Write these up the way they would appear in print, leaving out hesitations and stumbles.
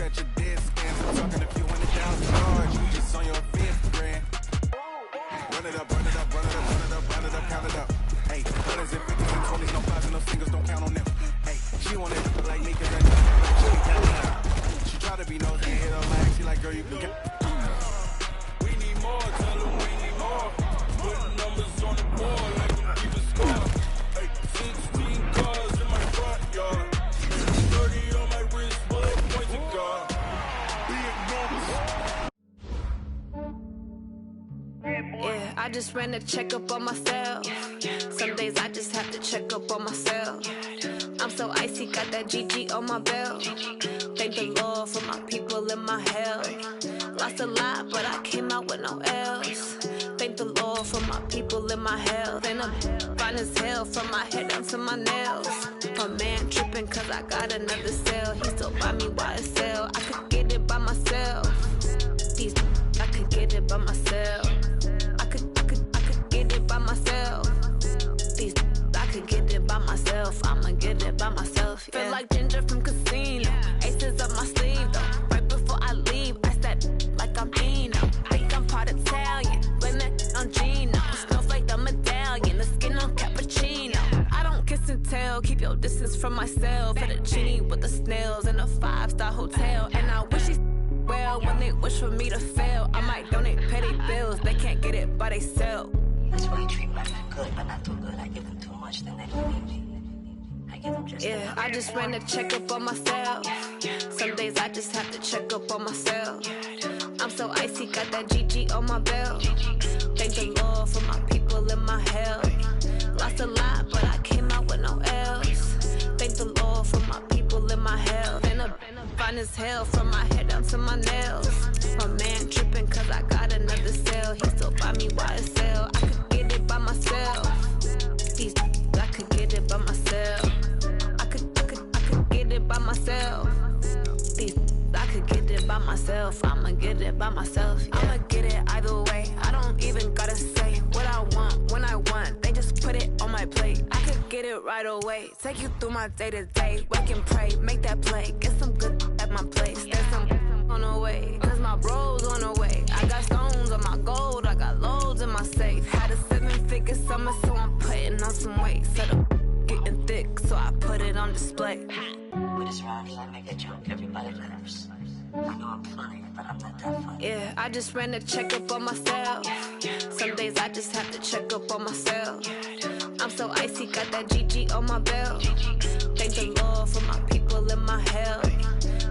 scratch your dead skin. I'm talking if you want it down charge. It's on your 5th grand. Run it up, run it up, run it up, run it up, run it up, count it up. Hey, 100s and 50s and 20s, no 5s and no singles, don't count on them. Hey, she want it like me, cause that she ain't counting out. She try to be nosy and hit her lag, she like, girl, you can get. We need more, tell them we need more. Putting numbers on the board like we keep a score. Hey, 16 cars in my front yard. 30 on my wrist, bullet pointed guard. Yeah, I just ran a checkup on myself. Some days I just have to check up on myself. I'm so icy, got that GG on my belt. Thank the Lord for my people in my health. Lost a lot, but I came out with no L's. Thank the Lord for my people in my health. And I'm fine as hell from my head down to my nails. My man tripping cause I got another cell. He still buy me YSL. I could get it by myself. These I could get it by myself. I could get it by myself. These I could get it by myself. I'ma get it by myself. Yeah. Feel like Ginger from Casino. Aces up my sleeve though. Right before I leave, I said like I'm Eno. Think I'm part Italian. Blame it on Gino. Snowflake the medallion. The skin on cappuccino. I don't kiss and tell. Keep your distance from myself. Put a genie with the snails in a 5-star hotel. And I wish he's well when they wish for me to fail. I might donate petty bills. They can't get it by they sell. That's why I treat women good, but not too good. I give them too much, then they don't need me. I give them just yeah, I just ran a checkup on myself. Some days I just have to check up on myself. I'm so icy, got that GG on my belt. Thank the Lord for my people in my health. Lost a lot, but I came out with no L's. Thank the Lord for my people in my health. And I'm fine as hell from my head down to my nails. My man tripping cause I got another cell. He still buy me YSL. I could get it by myself. These I could get it by myself. I could get it by myself. These I could get it by myself. I'ma get it by myself. Yeah. I'ma get it either way. I don't even gotta say what I want when I want. They just put it on my plate. I could get it right away. Take you through my day to day. Wake and pray, make that play. Get some good at my place. There's some on the way, cause my bros on the way. I got stones on my gold. I got loads in my safe. Had a 7-figure summer, so I'm putting on some weight. Set up getting thick, so I put it on display. With this round here, I make a joke, everybody laughs. I know I'm funny, but I'm not that funny. Yeah, I just ran a checkup on myself. Some days I just have to check up on myself. I'm so icy, got that GG on my belt. Thank the Lord for my people in my health.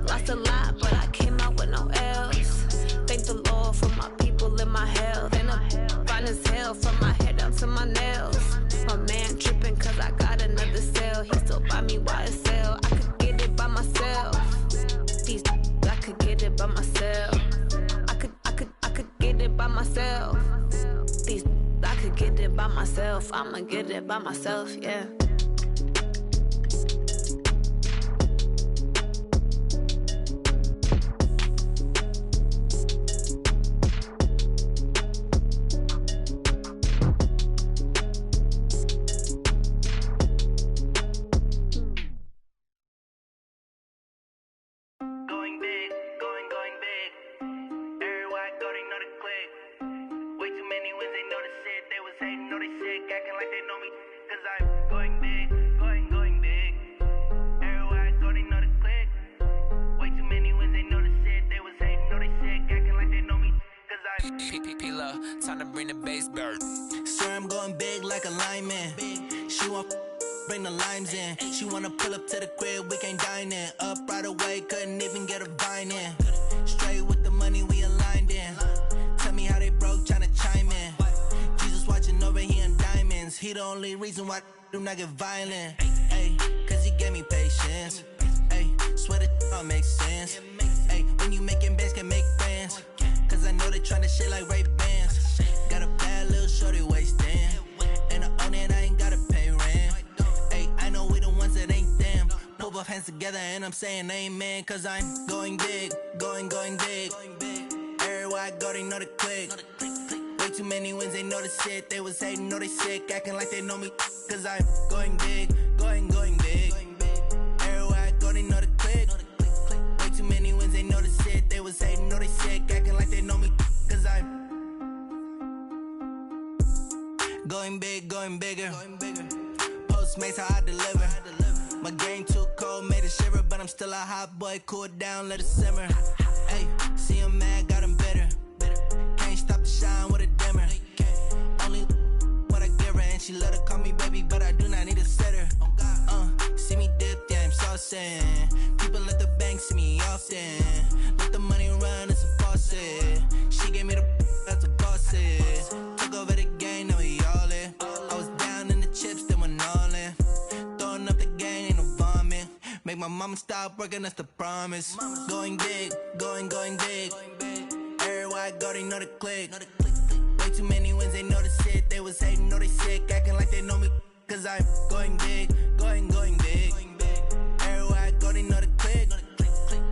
Lost a lot, but I came out with no L's. Thank the Lord for my people in my health. And I'm fine as hell from my head down to my nails. My man tripping cause I got another cell. He still buy me YSL. I could get it by myself. These I could get it by myself. I could get it by myself. These I could get it by myself. I'ma get it by myself, yeah. Time to bring the bass bird. Sir, I'm going big like a lineman. She want bring the limes in. She wanna pull up to the crib, we can't dine in. Up right away, couldn't even get a vine in. Straight with the money, we aligned in. Tell me how they broke, tryna chime in. Jesus watching over, he in diamonds. He the only reason why I do not get violent. Ay, cause he gave me patience. Ay, swear that all makes sense. Ay, when you making bands, can make friends. Cause I know they tryna shit like Ray-Bans. Got a bad little shorty wasting. And I own it, I ain't gotta pay rent. Ay, I know we the ones that ain't them. Pull both hands together and I'm saying amen. Cause I'm going big, going big. Everywhere I go, they know the click. Way too many wins, they know the shit. They was hating, know they sick, acting like they know me. Cause I'm going big, going big. Everywhere I go, they know the click. Way too many wins, they know was hating, know they sick, acting like they know me, cause I'm going big, going bigger. Postmates, how I deliver. My game too cold, made it shiver, but I'm still a hot boy, cool down, let it simmer. Hey, see him mad, got him bitter. Can't stop the shine with a dimmer. Only what I give her, and she let her call me baby, but I do not need a sitter. See me dip, yeah, I'm saucing. People at the bank see me often. Let the money run, it's a faucet. She gave me the that's a boss is. Took over the game, now we all in. I was down in the chips, then went all in. Throwing up the gang, ain't no vomit. Make my mama stop working, that's the promise. Going big, going big. Everywhere I go, they know the click. Way too many wins, they know the shit. They was hating, know they sick, acting like they know me. Cause I'm going big, going big. Everywhere I go, they know the click.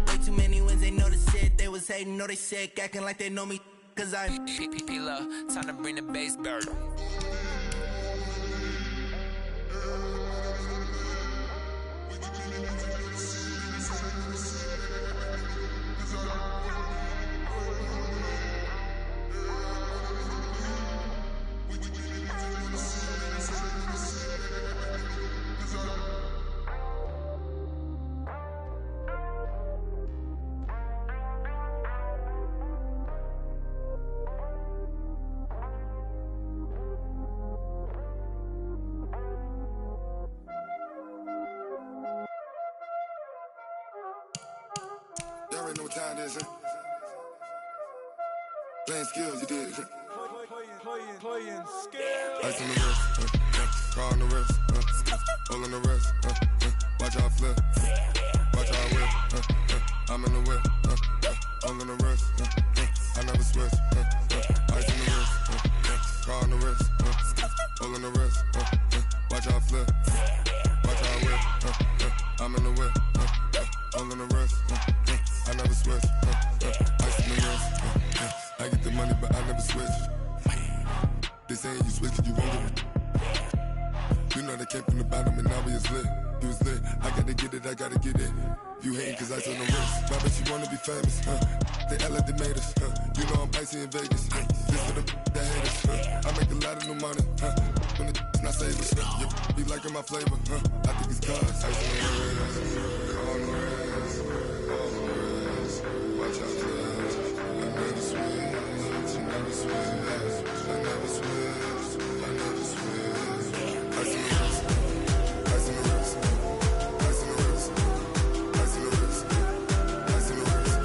Way too many wins, they know the shit. They was hating, know they sick, acting like they know me. Cause I'm P-Love, time to bring the bass bird. Y'all already know what time it is, huh? Playing skills, you did, huh? Playing skills. Ice on the wrist, car on the wrist, hole in the wrist, watch how I flip, watch how I whip, I'm in the whip, hole in the wrist, I never switch, ice on the wrist, car on the wrist, hole in the wrist, watch how I flip, watch how I whip, I'm in the whip, hole in the wrist, I never switch, ice in the wrist, I get the money but I never switch. They saying you switch, you won't get it. You know they came from the bottom and now we is lit. You was lit, I gotta get it, I gotta get it. You hating cause I on the wrist. My bitch, you wanna be famous, They act like they made us, You know I'm icy in Vegas, This for the that hate us, I make a lot of new money, When the not savers, You be liking my flavor, I think it's cause ice on the wrist, on the wrist, on the wrist. Watch out, cuz I never switch, I never switch. I never switch, I never switch. Ice in the wrist, ice in the wrist, ice in the wrist, ice in the wrist, ice in the wrist,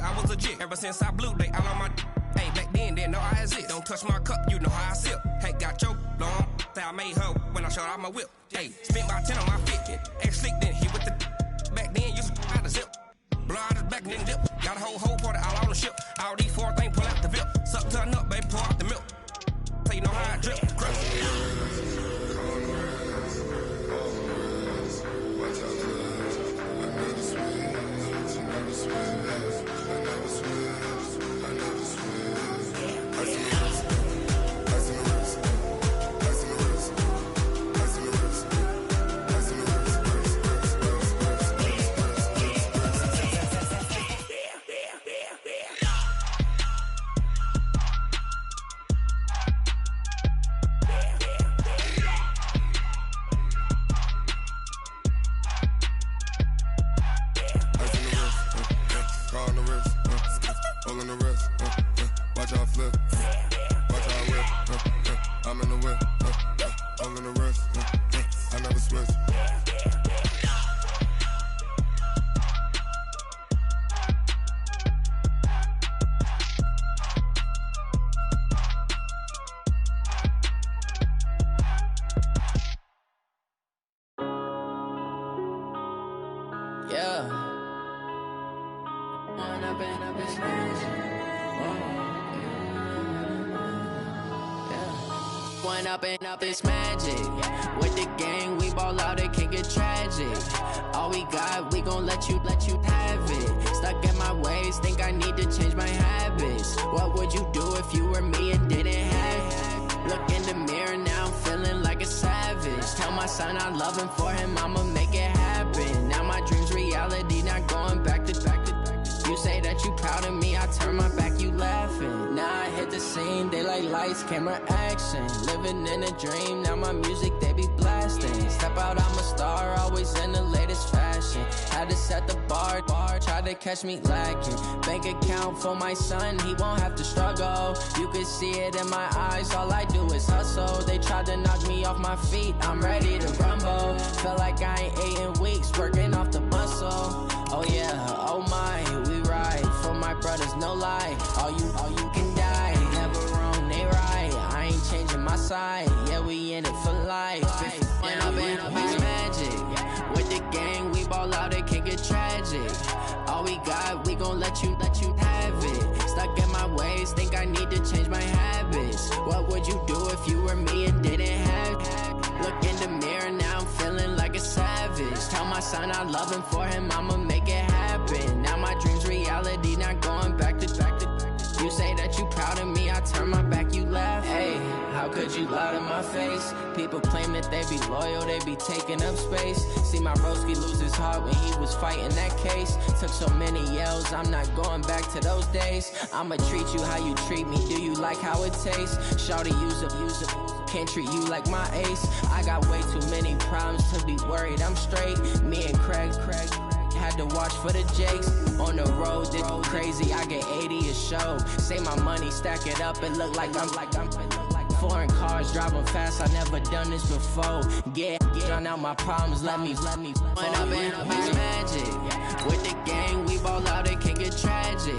I was legit ever since I blew they all on my hey back then didn't know I exist. Don't touch my cup, you know how I sip. Hey, got your long say I made her when I showed out my whip. Hey, spent about 10 on my fit. Ex slick then hit with the back then used to out the zip. Blow out his back then dip. Got a whole party all on the ship. All these four things pull out the VIP. Suck turn up, baby, pour out the milk. So you know how I drip. Crush. watch out, cuz I never switch, I never switch. I never switch, I never switch. Ice in the wrist, ice in the wrist, ice in the wrist, ice in the wrist, ice in the wrist, car on the wrist, hole in the wrist, watch how I flip, watch how I whip, I'm in the whip, hole in the wrist, I never switch. Yeah. One up and up, it's magic. With the gang, we ball out, they can't get tragic. All we got, we gon' let you have it. Stuck in my ways, think I need to change my habits. What would you do if you were me and didn't have it? Look in the mirror now, I'm feeling like a savage. Tell my son I love him, for him I'ma make it happen. Now my dream's reality, not going back to. You say that you proud of me, I turn my back, you laughing. Now I hit the scene, they like lights, camera, action. Living in a dream, now my music, they be blasting. Step out, I'm a star, always in the latest fashion. Had to set the bar, try to catch me lacking. Bank account for my son, he won't have to struggle. You can see it in my eyes, all I do is hustle. They tried to knock me off my feet, I'm ready to rumble. Feel like I ain't ate in weeks, working off the muscle. Oh yeah, oh my, we ride for my brothers, no lie. All you can die, never wrong, they right. I ain't changing my side, yeah, we in it for life. When up in a bitch magic, with the gang, we ball out, it can get tragic. All we got, we gon' let you have it. Stuck in my ways, think I need to change my habits. What would you do if you were me and didn't have it? Look in the mirror, now I'm feeling like a savage. Tell my son I love him, for him I'ma make it happen. Now my dream's reality, not going back to. You say that you proud of me, I turn my back, you laugh. Hey, how could you lie to my face? People claim that they be loyal, they be taking up space. See my broski lose his heart when he was fighting that case. Took so many yells, I'm not going back to those days. I'ma treat you how you treat me, do you like how it tastes? Shawty, use up, can't treat you like my ace. I got way too many problems to be worried, I'm straight. Me and Craig had to watch for the jakes. On the road, did crazy, I get 80 a show. Say my money, stack it up, it look like I'm foreign cars, driving fast, I never done this before. Drown out my problems, let me When up in a bitch magic, with the gang, we ball out, it can get tragic.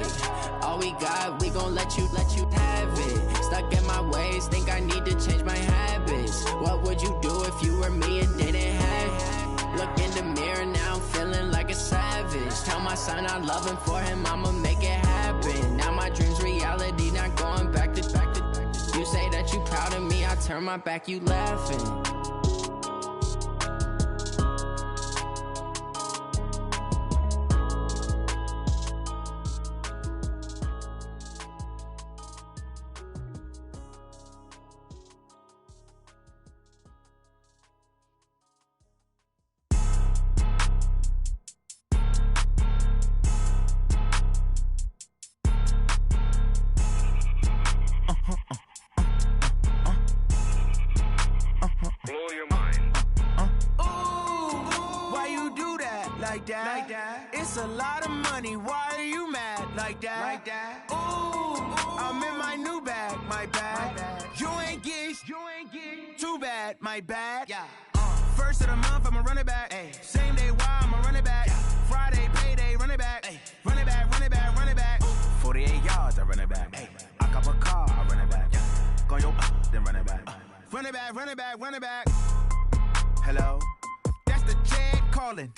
All we got, we gon' let you have it. Stuck in my ways, think I need to change my habits. What would you do if you were me and didn't have it? Look in the mirror, now I'm feeling like a savage. Tell my son I love him, for him I'ma make it happen. Now my dream's reality, not going back to. You say that you proud of me, I turn my back, you laughing. Like that. It's a lot of money, why are you mad like that? Ooh, I'm in my new bag, my bad. You ain't get too bad, my bad. Yeah. First of the month, I'ma run it back. Ay. Same day, why I'ma run it back. Yeah. Friday, payday, run it back. Ay. Run it back, run it back, run it back. 48 yards, I run it back. Ay. I cop a car, I run it back. Yeah. Go yo, then run it back. Run it back, run it back, run it back. Hello? That's the jag calling.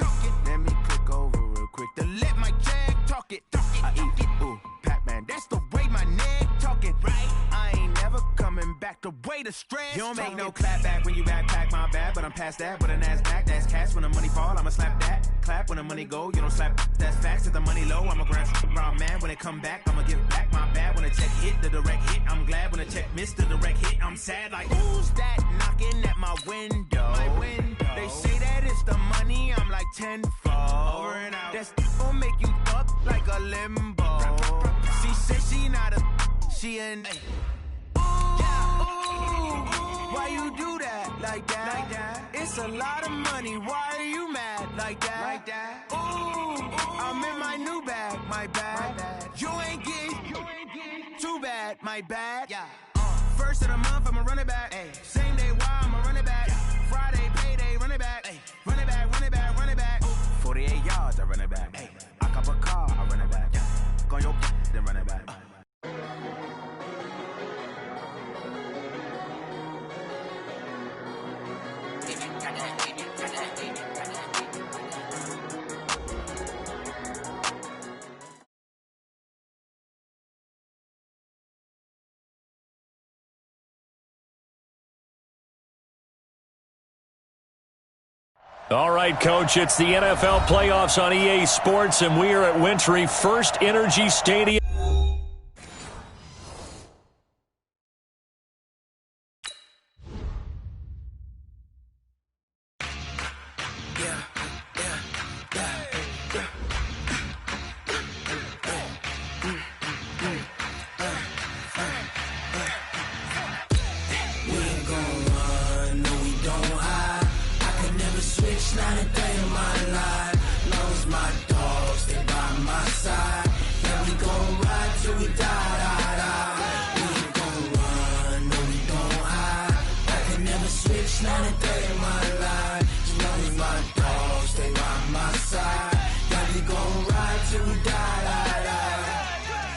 Let me click over real quick to let my jag talk it. I eat it, ooh, Pac-Man. That's the way my neck talking. Right? I ain't never coming back. The way the stress. You don't make no clap back when you backpack, my bad. But I'm past that with a NASDAQ. That's cash when the money fall. I'ma slap that. Clap when the money go. You don't slap. That's facts. If the money low, I'ma grab round man. When it come back, I'ma give back my bad. When the check hit, the direct hit. I'm glad when the check missed the direct hit. I'm sad like who's that knocking at my window? My window. They say that it's the money. I'm like tenfold. Over and out. That's gon' make you up like a limbo. She said she not a. She an. Why you do that like that? It's a lot of money. Why are you mad like that? Ooh, I'm in my new bag, my bad. You ain't get too bad, my bad. Yeah. First of the month, I'ma run it back. Ay. Same day, why I'ma run it back. Yeah. Friday, payday, run it back. Ay. Run it back, run it back, run it back. 48 yards, I run it back. Ay. I cop a car, I run it back. Yeah. Go yo, then run it back. All right, Coach, it's the NFL playoffs on EA Sports, and we are at Wintry First Energy Stadium.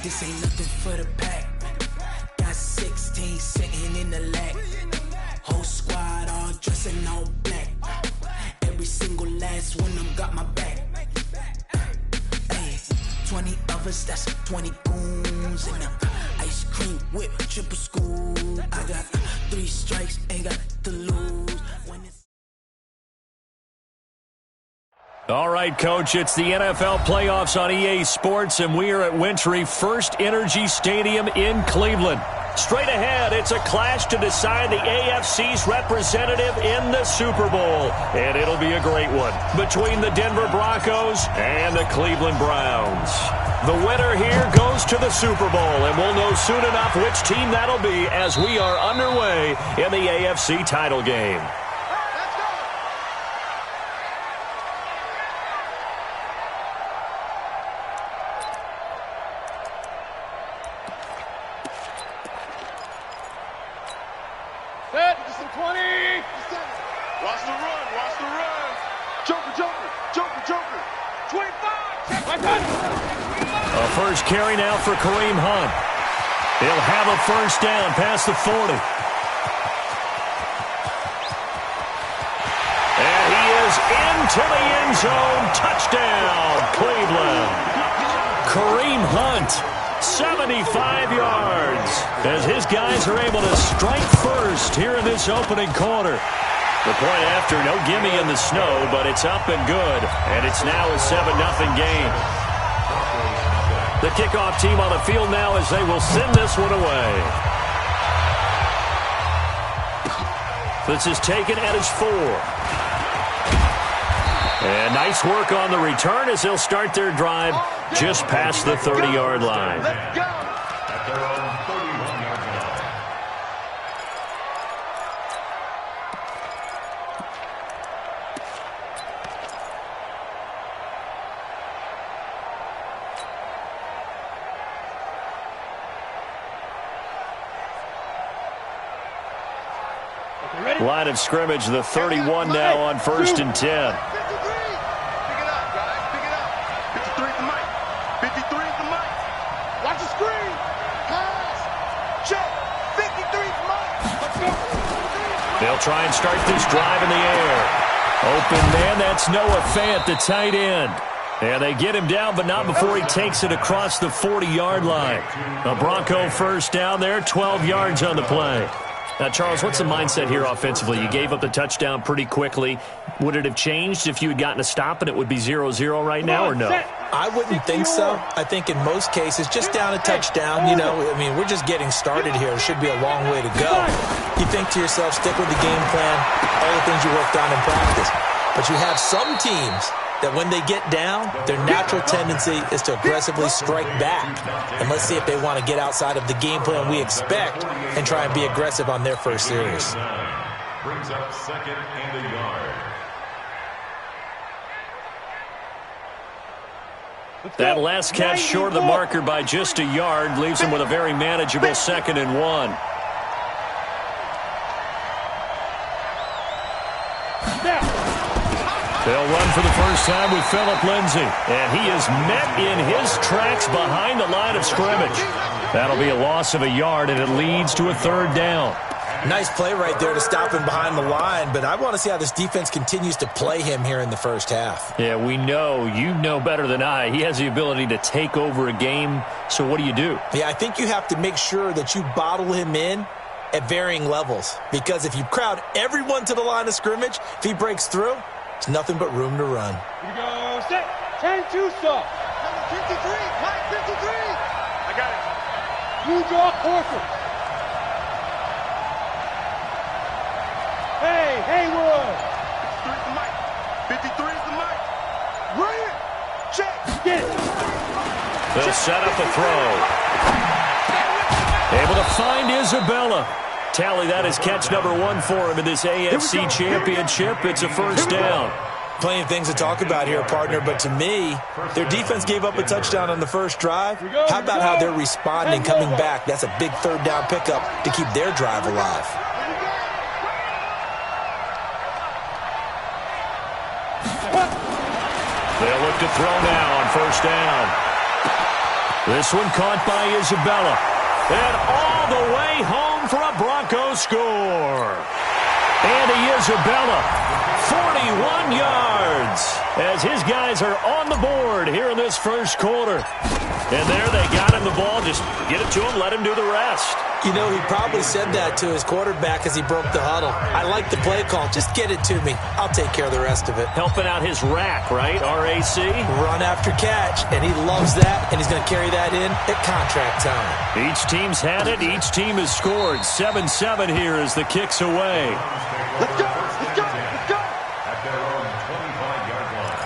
This ain't nothing for the pack. Got 16 sitting in the lap. Whole squad all dressing all black. Every single last one of them got my back. Hey, 20 of us, that's 20 goons. And ice cream whip, triple school. I got 3 strikes, ain't got to lose. All right, Coach, it's the NFL playoffs on EA Sports, and we are at Wintry First Energy Stadium in Cleveland. Straight ahead, it's a clash to decide the AFC's representative in the Super Bowl, and it'll be a great one between the Denver Broncos and the Cleveland Browns. The winner here goes to the Super Bowl, and we'll know soon enough which team that'll be as we are underway in the AFC title game. A first carry now for Kareem Hunt. He'll have a first down past the 40. And he is into the end zone. Touchdown, Cleveland. Kareem Hunt, 75 yards, as his guys are able to strike first here in this opening quarter. The point after, no gimme in the snow, but it's up and good, and it's now a 7-0 game. The kickoff team on the field now as they will send this one away. This is taken at his 4. And nice work on the return as they'll start their drive just past the 30-yard line. Let's go. Line of scrimmage, the 31 now on 1st and 10. Pick it up, guys. Pick it up. 53 for Mike. 53 for Mike. Watch the screen. Pass. Check. 53 for Mike. Let's go. They'll try and start this drive in the air. Open man, that's Noah Fant, the tight end. And they get him down, but not before he takes it across the 40-yard line. A Bronco first down there, 12 yards on the play. Now, Charles, what's the mindset here offensively? You gave up the touchdown pretty quickly. Would it have changed if you had gotten a stop and it would be 0-0 right now, or no? I wouldn't think so. I think in most cases, just down a touchdown, you know, I mean, we're just getting started here. It should be a long way to go. You think to yourself, stick with the game plan, all the things you worked on in practice. But you have some teams that when they get down, their natural tendency is to aggressively strike back. And let's see if they want to get outside of the game plan we expect and try and be aggressive on their first series. Brings up 2nd and a yard. That last catch short of the marker by just a yard leaves him with a very manageable 2nd and 1. They'll run for the first time with Phillip Lindsay. And he is met in his tracks behind the line of scrimmage. That'll be a loss of a yard, and it leads to a 3rd down. Nice play right there to stop him behind the line, but I want to see how this defense continues to play him here in the first half. Yeah, we know. You know better than I. He has the ability to take over a game, so what do you do? Yeah, I think you have to make sure that you bottle him in at varying levels, because if you crowd everyone to the line of scrimmage, if he breaks through, It's nothing but room to run. Here we go. Set. 10-2 stop. Number 53. Mike 53. I got it. You draw Horford. Hey, Haywood. 53 is the mic. 53 is the mic. Ryan. Check. Get it. They'll set up the throw. Able to find Isabella. Tally, that is catch number 1 for him in this AFC Championship. It's a first down. Plenty of things to talk about here, partner, but to me, their defense gave up a touchdown on the first drive. How about how they're responding, coming back? That's a big third down pickup to keep their drive alive. They'll look to throw now on first down. This one caught by Isabella. And all the way home for a Broncos score. Andy Isabella, 41 yards, as his guys are on the board here in this first quarter. And there they got him the ball. Just get it to him, let him do the rest. You know, he probably said that to his quarterback as he broke the huddle. I like the play call. Just get it to me. I'll take care of the rest of it. Helping out his rack, right? RAC? Run after catch, and he loves that, and he's going to carry that in at contract time. Each team's had it. Each team has scored. 7-7 here as the kick's away. Let's go. Let's go. Let's go. At their own 25-yard line.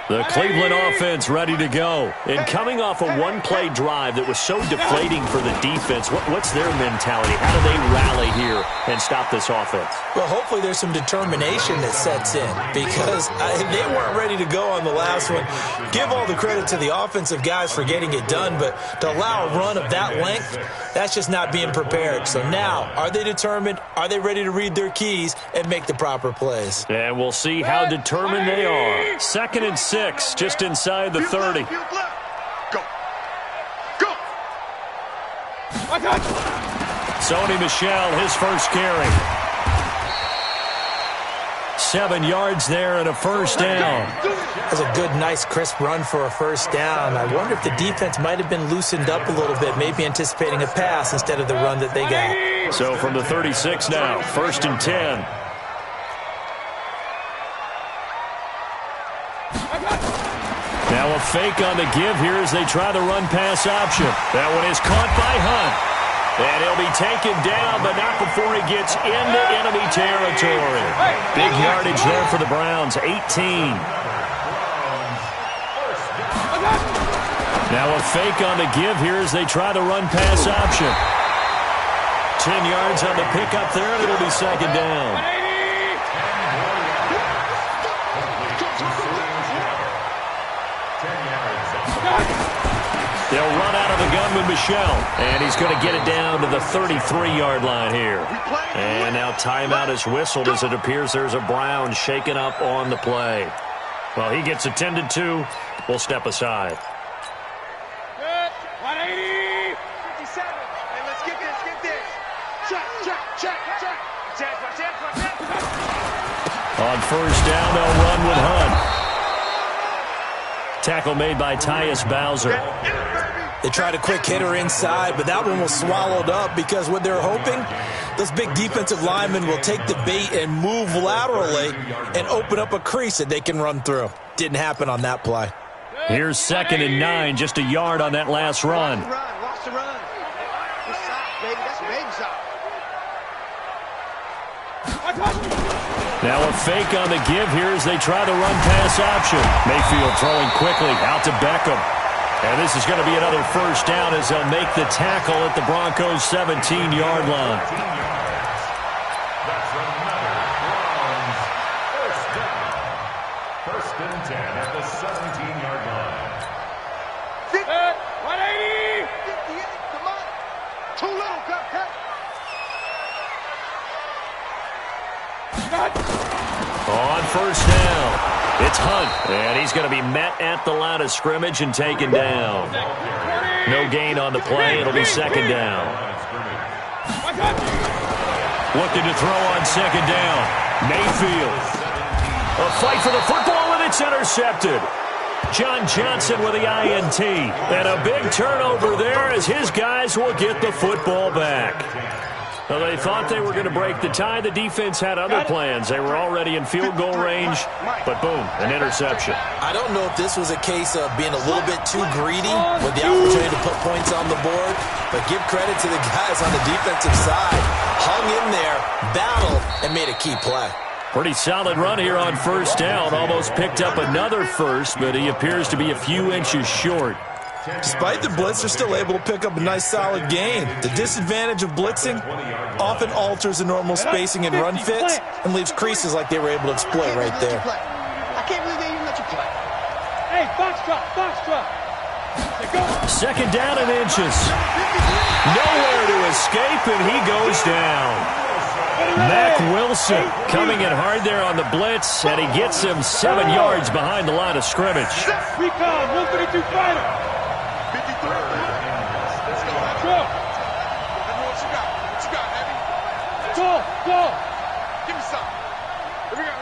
The Cleveland offense ready to go. And coming off a one-play drive that was so deflating for the defense, what's their mentality? How do they rally here and stop this offense? Well, hopefully there's some determination that sets in because they weren't ready to go on the last one. Give all the credit to the offensive guys for getting it done, but to allow a run of that length, that's just not being prepared. So now, are they determined? Are they ready to read their keys and make the proper plays? And we'll see how determined they are. 2nd and 6, just inside the 30. Go. Go. I got you. Sony Michel, his first carry. 7 yards there and a first down. That's a good, nice, crisp run for a first down. I wonder if the defense might have been loosened up a little bit, maybe anticipating a pass instead of the run that they got. So from the 36 now, 1st and 10. Now a fake on the give here as they try the run-pass option. That one is caught by Hunt. And he'll be taken down, but not before he gets into enemy territory. Big yardage there for the Browns, 18. Now a fake on the give here as they try the run-pass option. 10 yards on the pickup there, and it'll be 2nd down. They'll run out of the gun with Michel, and he's going to get it down to the 33-yard line here. And now timeout is whistled as it appears there's a Brown shaken up on the play. Well, he gets attended to. We'll step aside. 180. 57. Hey, let's get this. Get this. Check. On first down, they'll run with Hunt. Tackle made by Tyus Bowser. They tried a quick hitter inside, but that one was swallowed up because what they're hoping, those big defensive linemen will take the bait and move laterally and open up a crease that they can run through. Didn't happen on that play. Here's 2nd and 9, just a yard on that last run. Watch the run. Good side, baby. That's baby side. Now a fake on the give here as they try the run-pass option. Mayfield throwing quickly out to Beckham. And this is going to be another first down as they'll make the tackle at the Broncos' 17-yard line. That's another Browns first down. 1st and 10 at the 17-yard line. 180. 58. Come on. Too little. Cut. On first down, it's Hunt, and he's going to be met at the line of scrimmage and taken down. No gain on the play. It'll be 2nd down. Looking to throw on 2nd down. Mayfield. A fight for the football, and it's intercepted. John Johnson with the INT. And a big turnover there as his guys will get the football back. Well, they thought they were going to break the tie. The defense had other plans. They were already in field goal range, but boom, an interception. I don't know if this was a case of being a little bit too greedy with the opportunity to put points on the board, but give credit to the guys on the defensive side. Hung in there, battled, and made a key play. Pretty solid run here on first down. Almost picked up another first, but he appears to be a few inches short. Despite the blitz, they're still able to pick up a nice, solid gain. The disadvantage of blitzing often alters the normal spacing and run fits and leaves creases like they were able to exploit right there. I can't believe they even let you play. Hey, box drop. Second down and inches. Nowhere to escape, and he goes down. Mac Wilson coming in hard there on the blitz, and he gets him 7 yards behind the line of scrimmage. Recon, 132 fighter. 53. Let's go. What you got, baby? Go. Give me some. Here we go.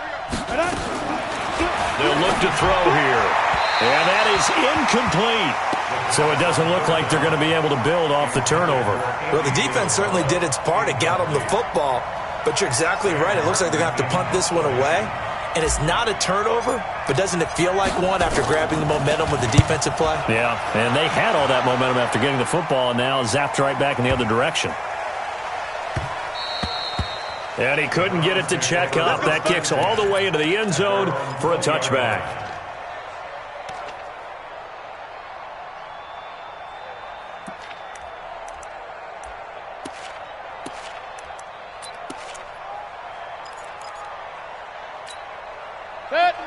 They'll look to throw here. And that is incomplete. So it doesn't look like they're going to be able to build off the turnover. Well, the defense certainly did its part. It got them the football. But you're exactly right. It looks like they're going to have to punt this one away. And it's not a turnover, but doesn't it feel like one after grabbing the momentum with the defensive play? Yeah, and they had all that momentum after getting the football, and now zapped right back in the other direction. And he couldn't get it to check up. That kicks all the way into the end zone for a touchback.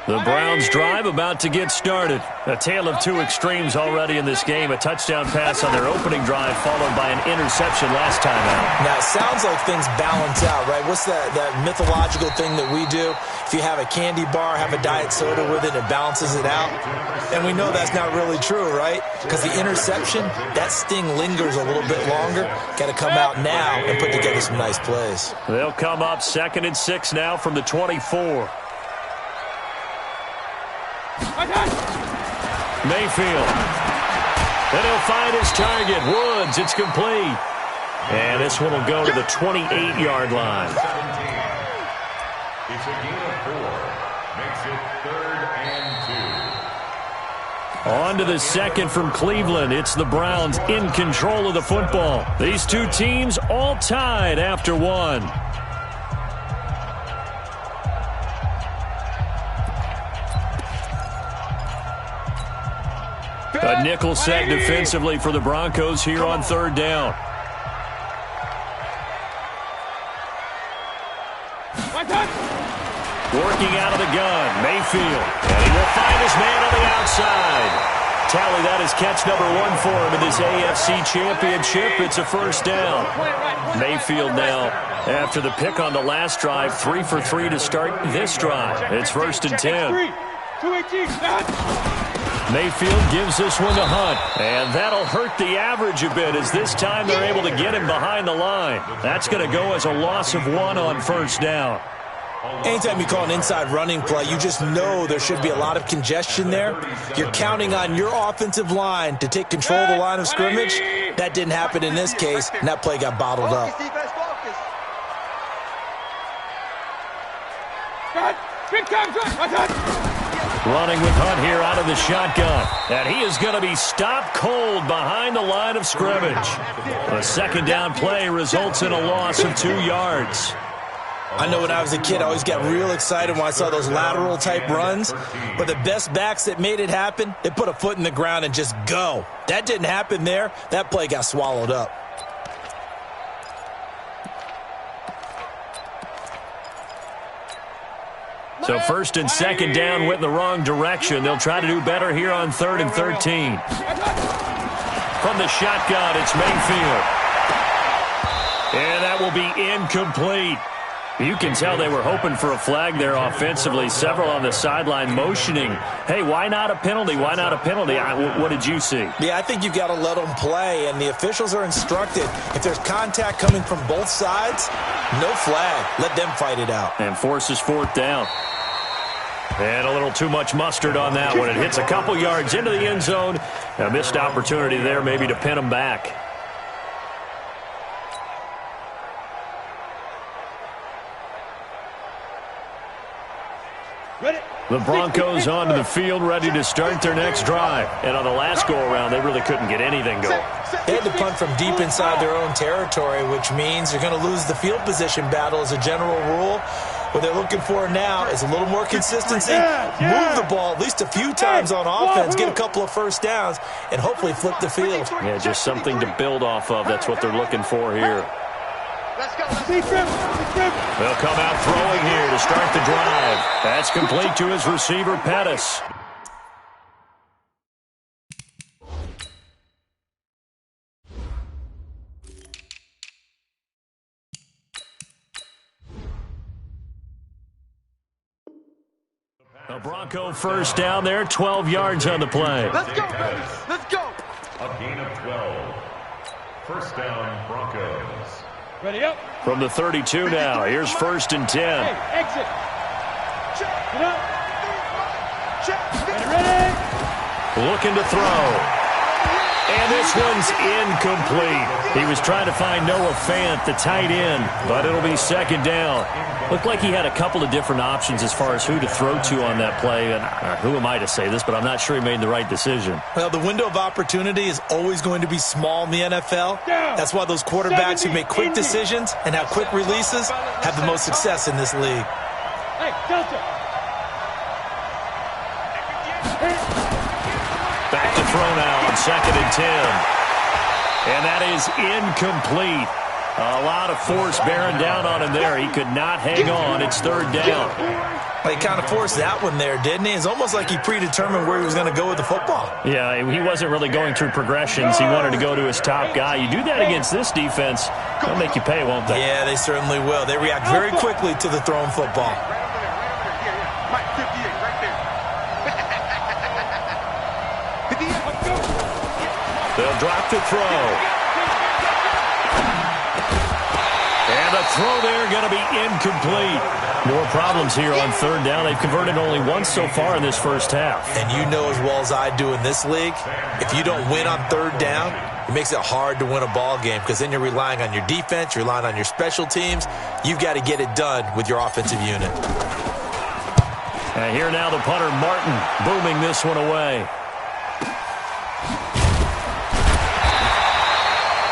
The Browns drive about to get started. A tale of two extremes already in this game. A touchdown pass on their opening drive followed by an interception last time out. Now, it sounds like things balance out, right? What's that mythological thing that we do? If you have a candy bar, have a diet soda with it, it balances it out. And we know that's not really true, right? Because the interception, that sting lingers a little bit longer. Got to come out now and put together some nice plays. They'll come up 2nd and 6 now from the 24. Mayfield. Then he'll find his target. Woods, it's complete. And this one will go to the 28-yard line. It's a gain of 4. Makes it 3rd and 2. On to the second from Cleveland. It's the Browns in control of the football. These two teams all tied after one. A nickel set defensively for the Broncos here on 3rd down. Working out of the gun, Mayfield. And he will find his man on the outside. Tally, that is catch number 1 for him in this AFC Championship. It's a first down. Mayfield now, after the pick on the last drive, 3 for 3 to start this drive. It's 1st and 10. Mayfield gives this one to Hunt, and that'll hurt the average a bit as this time they're able to get him behind the line. That's going to go as a loss of 1 on first down. Anytime you call an inside running play, you just know there should be a lot of congestion there. You're counting on your offensive line to take control of the line of scrimmage. That didn't happen in this case, and that play got bottled up. Running with Hunt here out of the shotgun. And he is going to be stopped cold behind the line of scrimmage. A second down play results in a loss of 2 yards. I know when I was a kid, I always got real excited when I saw those lateral type runs. But the best backs that made it happen, they put a foot in the ground and just go. That didn't happen there. That play got swallowed up. So 1st and 2nd down went in the wrong direction. They'll try to do better here on 3rd and 13. From the shotgun, it's Mayfield. And that will be incomplete. You can tell they were hoping for a flag there offensively. Several on the sideline motioning, hey, why not a penalty? Why not a penalty? What did you see? Yeah, I think you've got to let them play, and the officials are instructed. If there's contact coming from both sides, no flag. Let them fight it out. And forces 4th down. And a little too much mustard on that one. It hits a couple yards into the end zone. A missed opportunity there maybe to pin him back. The Broncos onto the field, ready to start their next drive. And on the last go-around, they really couldn't get anything going. They had to punt from deep inside their own territory, which means they're going to lose the field position battle as a general rule. What they're looking for now is a little more consistency, move the ball at least a few times on offense, get a couple of first downs, and hopefully flip the field. Yeah, just something to build off of. That's what they're looking for here. They'll come out throwing here to start the drive. That's complete to his receiver, Pettis. A Bronco first down there, 12 yards on the play. Let's go, baby. Let's go. A gain of 12. First down, Broncos. Ready up. From the 32 now. Here's 1st and 10. Hey, exit. Get up. Ready. Looking to throw. And this one's incomplete. He was trying to find Noah Fant, the tight end, but it'll be 2nd down. Looked like he had a couple of different options as far as who to throw to on that play. And who am I to say this, but I'm not sure he made the right decision. Well, the window of opportunity is always going to be small in the NFL. That's why those quarterbacks who make quick decisions and have quick releases have the most success in this league. Hey, Delta. Back to throw now on 2nd and 10. And that is incomplete. A lot of force bearing down on him there. He could not hang on. It's 3rd down. Well, he kind of forced that one there, didn't he? It's almost like he predetermined where he was going to go with the football. Yeah, he wasn't really going through progressions. He wanted to go to his top guy. You do that against this defense, they'll make you pay, won't they? Yeah, they certainly will. They react very quickly to the thrown football. They'll drop the throw. And the throw there going to be incomplete. More problems here on 3rd down. They've converted only once so far in this first half. And you know as well as I do in this league, if you don't win on 3rd down, it makes it hard to win a ball game because then you're relying on your defense, you're relying on your special teams. You've got to get it done with your offensive unit. And here now the punter, Martin, booming this one away.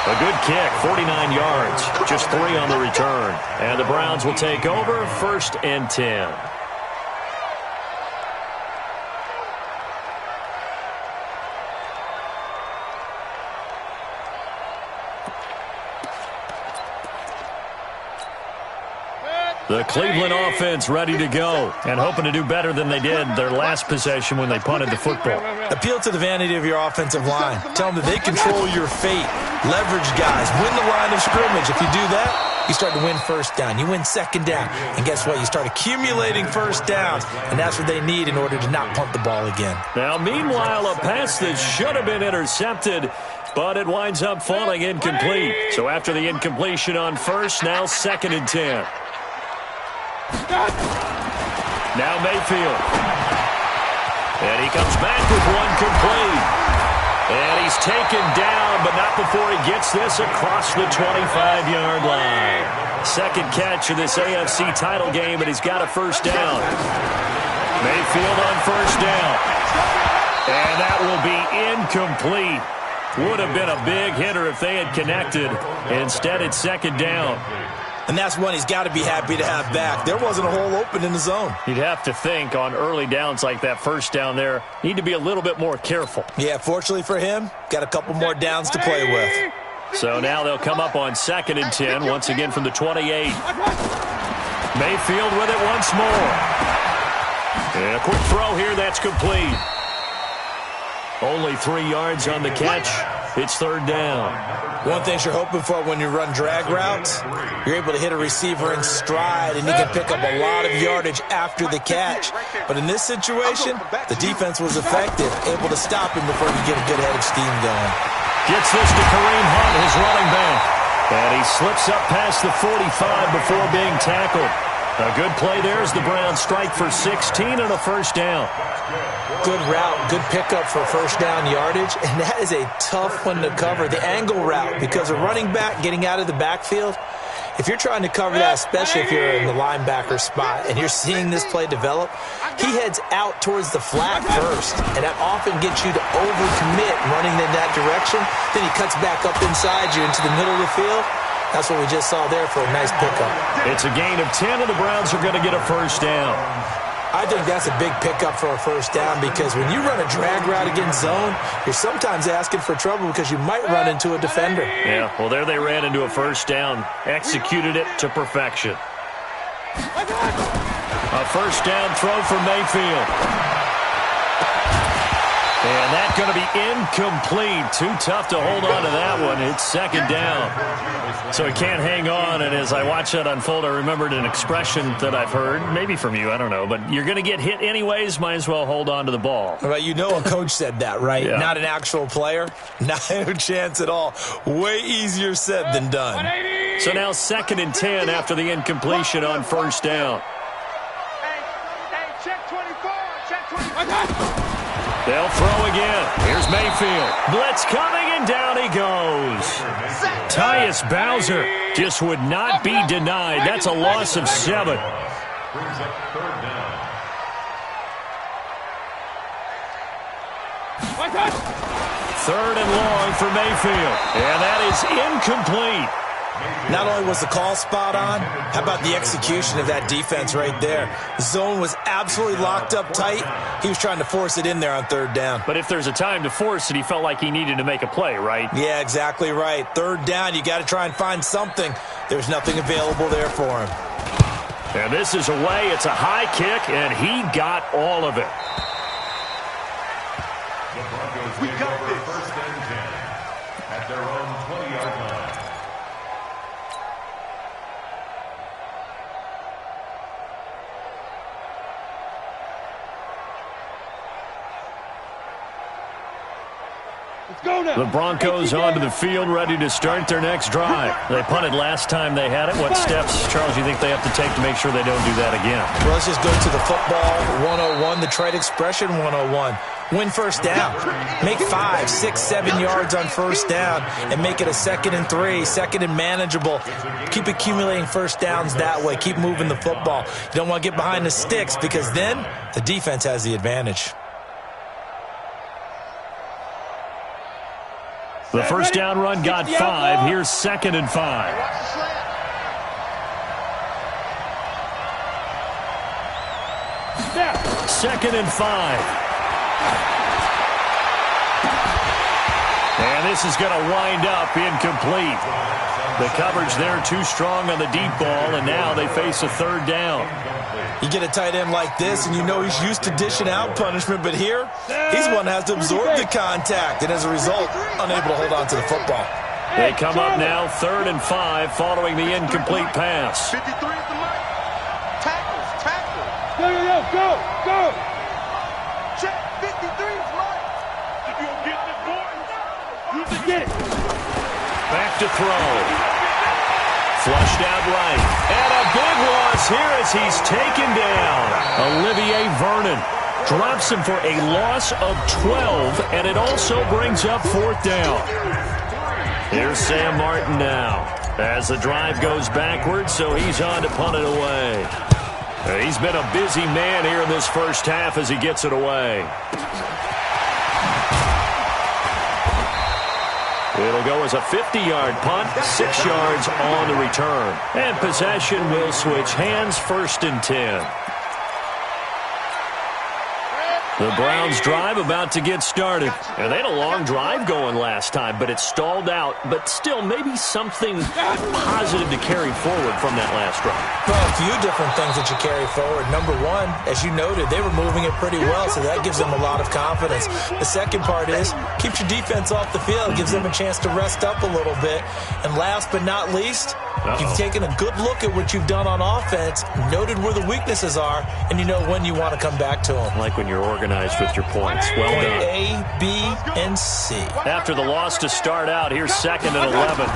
A good kick, 49 yards, just 3 on the return. And the Browns will take over, 1st and 10. The Cleveland offense ready to go and hoping to do better than they did their last possession when they punted the football. Appeal to the vanity of your offensive line. Tell them that they control your fate. Leverage guys. Win the line of scrimmage. If you do that, you start to win 1st down. You win 2nd down. And guess what? You start accumulating 1st downs. And that's what they need in order to not punt the ball again. Now, meanwhile, a pass that should have been intercepted, but it winds up falling incomplete. So after the incompletion on 1st, now 2nd and 10. Now Mayfield. And he comes back with one complete. And he's taken down, but not before he gets this across the 25-yard line. 2nd catch of this AFC title game, and he's got a 1st down. Mayfield on 1st down. And that will be incomplete. Would have been a big hitter if they had connected. Instead, it's 2nd down. And that's one he's got to be happy to have back. There wasn't a hole open in the zone. You'd have to think on early downs like that 1st down there, need to be a little bit more careful. Yeah, fortunately for him, got a couple more downs to play with. So now they'll come up on 2nd and 10, once again from the 28. Mayfield with it once more. And a quick throw here, that's complete. Only 3 yards on the catch. It's 3rd down. One thing you're hoping for when you run drag routes, you're able to hit a receiver in stride, and he can pick up a lot of yardage after the catch. But in this situation, the defense was effective, able to stop him before he get a good head of steam going. Gets this to Kareem Hunt, his running back. And he slips up past the 45 before being tackled. A good play there as the Browns strike for 16 and a first down. Good route, good pickup for first down yardage, and that is a tough one to cover, the angle route, because a running back getting out of the backfield, if you're trying to cover that, especially if you're in the linebacker spot and you're seeing this play develop, he heads out towards the flat first, and that often gets you to overcommit running in that direction. Then he cuts back up inside you into the middle of the field. That's what we just saw there for a nice pickup. It's a gain of 10, and the Browns are going to get a first down. I think that's a big pickup for a first down because when you run a drag route against zone, you're sometimes asking for trouble because you might run into a defender. Yeah, well, there they ran into a first down, executed it to perfection. A first down throw for Mayfield. And that's going to be incomplete. Too tough to hold on to that one. It's second down. So he can't hang on. And as I watch that unfold, I remembered an expression that I've heard, maybe from you, I don't know. But you're going to get hit anyways, might as well hold on to the ball. Well, you know a coach said that, right? Yeah. Not an actual player. Not a chance at all. Way easier said than done. So now 2nd and 10 after the incompletion on first down. Hey, check 24. Check 24. They'll throw again. Here's Mayfield. Blitz coming, and down he goes. Tyus Bowser just would not be denied. That's a loss of 7. Brings up third down. Third and long for Mayfield. And that is incomplete. Not only was the call spot on, how about the execution of that defense right there? The zone was absolutely locked up tight. He was trying to force it in there on third down. But if there's a time to force it, he felt like he needed to make a play, right? Yeah, exactly right. Third down, you got to try and find something. There's nothing available there for him. And this is away. It's a high kick, and he got all of it. The Broncos take over first and 10 at their own 20-yard line. The Broncos onto the field, ready to start their next drive. They punted last time they had it. What steps, Charles, you think they have to take to make sure they don't do that again? Well, let's just go to the football 101, the trade expression 101. Win first down. Make 5, 6, 7 yards on first down and make it a 2nd and 3, 2nd and manageable. Keep accumulating first downs that way. Keep moving the football. You don't want to get behind the sticks because then the defense has the advantage. The first down run got 5. Here's 2nd and 5. 2nd and 5. And this is going to wind up incomplete. The coverage there too strong on the deep ball, and now they face a third down. You get a tight end like this, and you know he's used to dishing out punishment, but here, he's one that has to absorb the contact, and as a result, unable to hold on to the football. They come up now 3rd and 5 following the incomplete pass. 53 at the mic. Tackles. Go. Check 53 is mine. If you don't get this, boys, you can get it. Back to throw. Flushed out right. And a big loss here as he's taken down. Olivier Vernon drops him for a loss of 12, and it also brings up 4th down. Here's Sam Martin now as the drive goes backwards, so he's on to punt it away. He's been a busy man here in this first half as he gets it away. It'll go as a 50-yard punt, 6 yards on the return. And possession will switch hands, 1st and 10. The Browns drive about to get started. And they had a long drive going last time, but it stalled out. But still, maybe something positive to carry forward from that last drive. Well, a few different things that you carry forward. Number one, as you noted, they were moving it pretty well, so that gives them a lot of confidence. The second part is, keeps your defense off the field, gives them a chance to rest up a little bit. And last but not least, you've taken a good look at what you've done on offense, noted where the weaknesses are, and you know when you want to come back to them. Like when you're organized with your points. Well done. A, B, and C. After the loss to start out, here's 2nd and 11.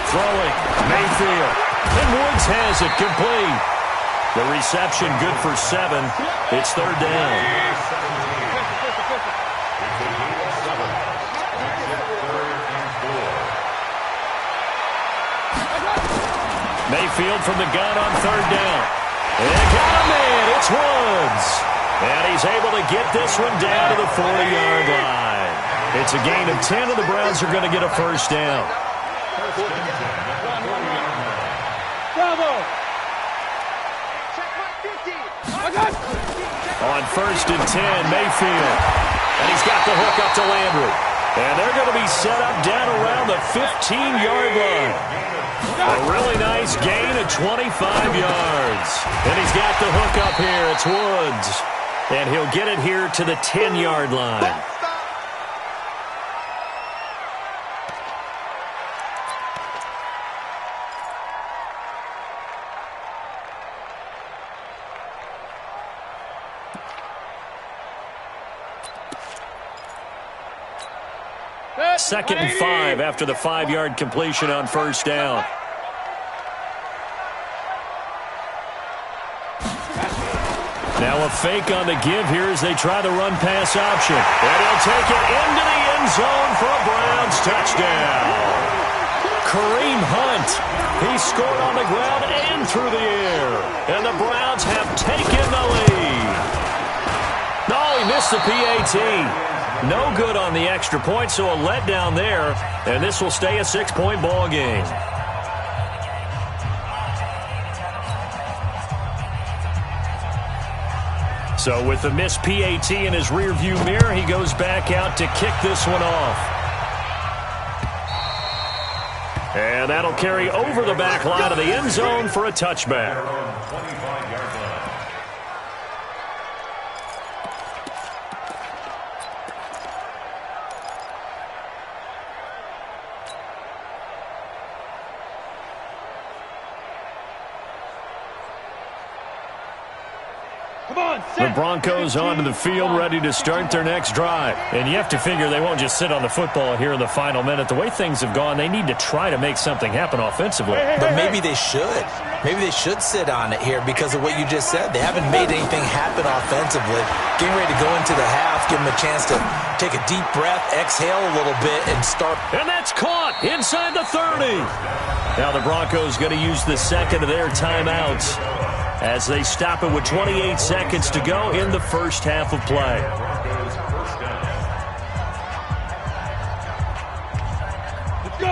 Throwing, Mayfield. And Woods has it complete. The reception good for 7. It's third down. Mayfield from the gun on third down. And got him in. It's Woods. And he's able to get this one down to the 40-yard line. It's a gain of 10, and the Browns are going to get a first down. Bravo! On first and 10, Mayfield. And he's got the hook up to Landry. And they're going to be set up down around the 15-yard line. A really nice gain of 25 yards. And he's got the hook up here. It's Woods. And he'll get it here to the 10-yard line. Second and 5 after the 5-yard completion on first down. Now a fake on the give here as they try the run-pass option. And he'll take it into the end zone for a Browns touchdown. Kareem Hunt. He scored on the ground and through the air. And the Browns have taken the lead. No, he missed the PAT. No good on the extra point, so a letdown there. And this will stay a 6-point ball game. So with the missed PAT in his rearview mirror, he goes back out to kick this one off. And that'll carry over the back line of the end zone for a touchback. The Broncos onto the field, ready to start their next drive. And you have to figure they won't just sit on the football here in the final minute. The way things have gone, they need to try to make something happen offensively. But maybe they should. Maybe they should sit on it here because of what you just said. They haven't made anything happen offensively. Getting ready to go into the half, give them a chance to take a deep breath, exhale a little bit, and start. And that's caught inside the 30. Now the Broncos going to use the second of their timeouts as they stop it with 28 seconds to go in the first half of play.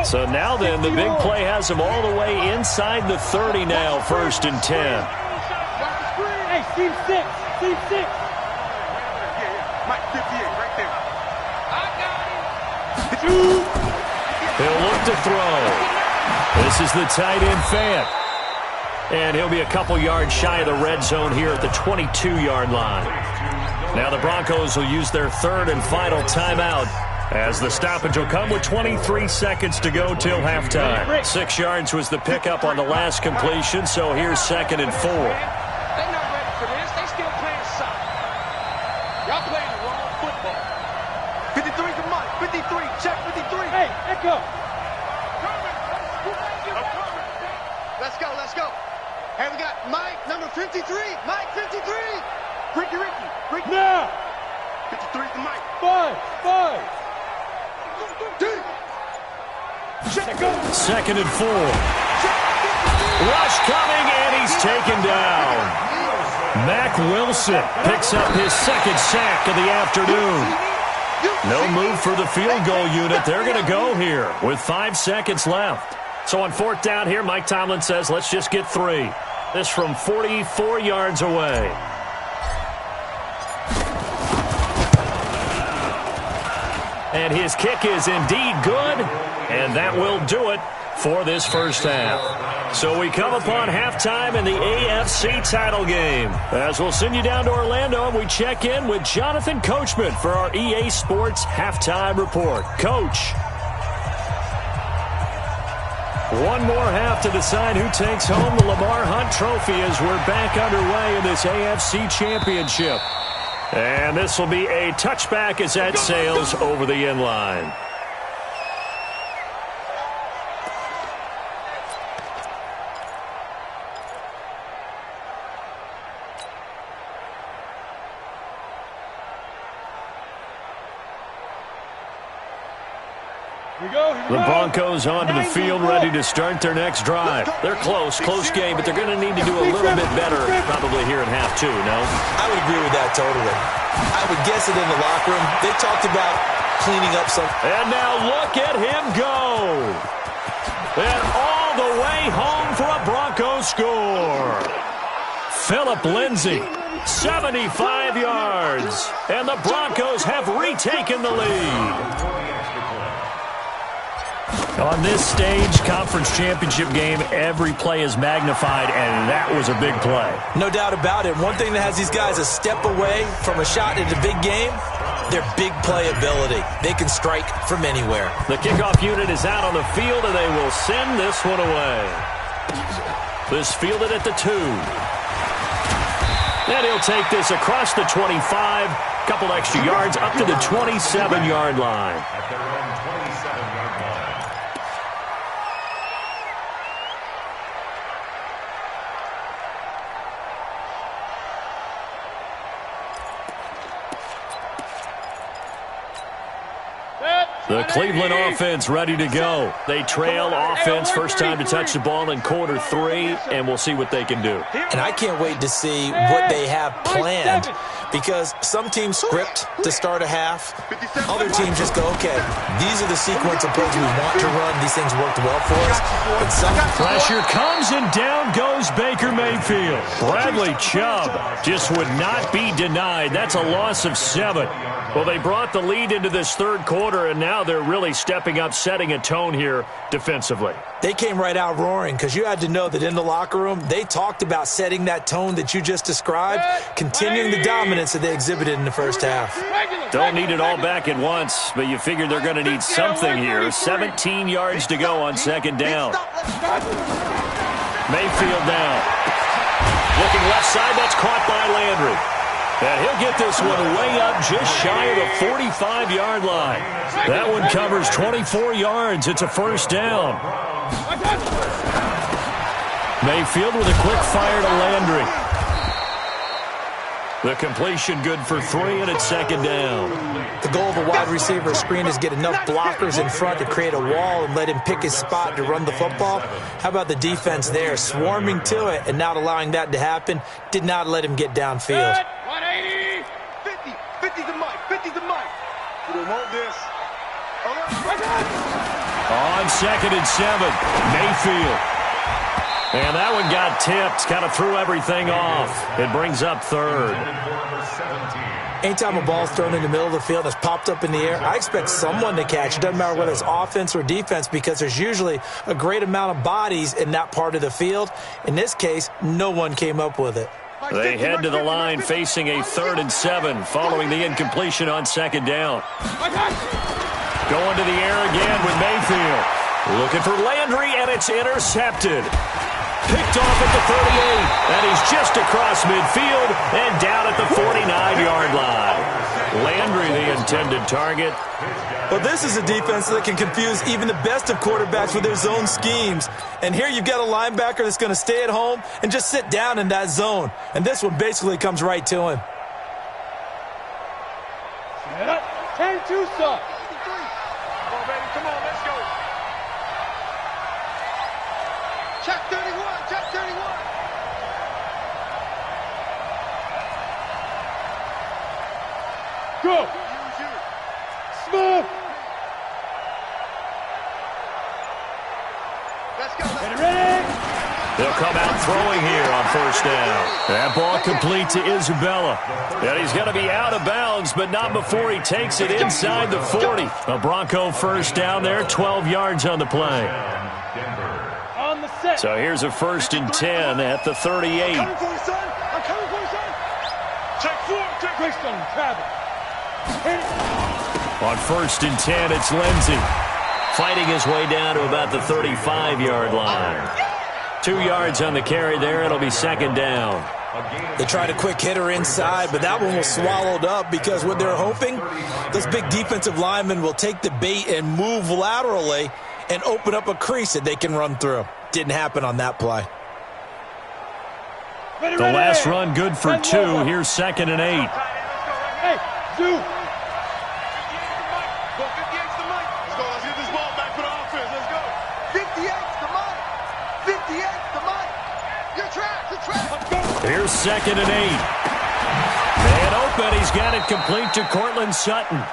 So now then, the big play has them all the way inside the 30 now, first and 10. Hey, team 6. Team 6. Mike 58 right there. I got him. He'll look to throw. This is the tight end Fant. And he'll be a couple yards shy of the red zone here at the 22-yard line. Now the Broncos will use their third and final timeout as the stoppage will come with 23 seconds to go till halftime. 6 yards was the pickup on the last completion, so here's second and 4. They're not ready for this. They still playing soccer. Y'all playing the wrong football. 53's the Mike. 53. Check 53. Hey, Echo. Let's go, let's go. Hey, we got Mike, number 53. Mike, 53. Ricky. Now. 53's the Mike. 5. Second and 4. Rush coming, and he's taken down. Mack Wilson picks up his second sack of the afternoon. No move for the field goal unit. They're going to go here with 5 seconds left. So on fourth down here, Mike Tomlin says, let's just get 3. This from 44 yards away. And his kick is indeed good, and that will do it for this first half. So we come upon halftime in the AFC title game. As we'll send you down to Orlando, and we check in with Jonathan Coachman for our EA Sports Halftime Report. Coach. One more half to decide who takes home the Lamar Hunt Trophy as we're back underway in this AFC Championship. And this will be a touchback as that sails over the end line. The Broncos onto the field, ready to start their next drive. They're close game, but they're going to need to do a little bit better probably here in half two, no? I would agree with that totally. I would guess it in the locker room. They talked about cleaning up some. And now look at him go. And all the way home for a Broncos score. Phillip Lindsay, 75 yards. And the Broncos have retaken the lead. On this stage, conference championship game, every play is magnified, and that was a big play. No doubt about it. One thing that has these guys a step away from a shot in the big game, their big play ability. They can strike from anywhere. The kickoff unit is out on the field, and they will send this one away. This fielded at the 2. And he'll take this across the 25, couple extra yards up to the 27-yard line. At their own 27-yard line. The Cleveland offense ready to go. They trail offense first time to touch the ball in quarter 3, and we'll see what they can do. And I can't wait to see what they have planned, because some teams script to start a half. Other teams just go, okay, these are the sequence of plays we want to run. These things worked well for us. But some pressure comes, and down goes Baker Mayfield. Bradley Chubb just would not be denied. That's a loss of 7. Well, they brought the lead into this third quarter, and now they're really stepping up, setting a tone here defensively. They came right out roaring, because you had to know that in the locker room, they talked about setting that tone that you just described, continuing the dominance that they exhibited in the first half. Don't need it all back at once, but you figure they're going to need something here. 17 yards to go on second down. Mayfield down. Looking left side, that's caught by Landry. And he'll get this one way up just shy of the 45-yard line. That one covers 24 yards. It's a first down. Mayfield with a quick fire to Landry. The completion good for 3, and it's second down. The goal of a wide receiver screen is get enough blockers in front to create a wall and let him pick his spot to run the football. How about the defense there, swarming to it and not allowing that to happen? Did not let him get downfield. 180, 50 to Mike, 50 to Mike. You don't want this. On second and 7, Mayfield. And that one got tipped, kind of threw everything off. It brings up third. Anytime a ball's thrown in the middle of the field that's popped up in the air, I expect someone to catch. It doesn't matter whether it's offense or defense, because there's usually a great amount of bodies in that part of the field. In this case, no one came up with it. They head to the line facing a 3rd and 7 following the incompletion on second down. Going to the air again with Mayfield. Looking for Landry, and it's intercepted. Picked off at the 38, and he's just across midfield and down at the 49-yard line. Landry, the intended target. Well, this is a defense that can confuse even the best of quarterbacks with their zone schemes. And here you've got a linebacker that's going to stay at home and just sit down in that zone. And this one basically comes right to him. 10-2, son. Come on, baby. Come on, let's go. Check 31. Check 31. Go. Smooth. Let's go. Get ready. They'll come out throwing here on first down. That ball complete to Isabella. And he's going to be out of bounds, but not before he takes it inside the 40. A Bronco first down there, 12 yards on the play. So here's a 1st and 10 at the 38. I'm coming for you, son. I'm coming for you, son. Check 4. Check. Quickstone, travel. On 1st and 10, it's Lindsay. Fighting his way down to about the 35-yard line. 2 yards on the carry there. It'll be second down. They tried a quick hitter inside, but that one was swallowed up because what they're hoping, those big defensive linemen will take the bait and move laterally and open up a crease that they can run through. Didn't happen on that play. The last run good for 2. Here's 2nd and 8. Hey, Zoo. 58's the mic. Let's go. Let's get this ball back. Here's 2nd and 8. And open, he's got it complete to Cortland Sutton.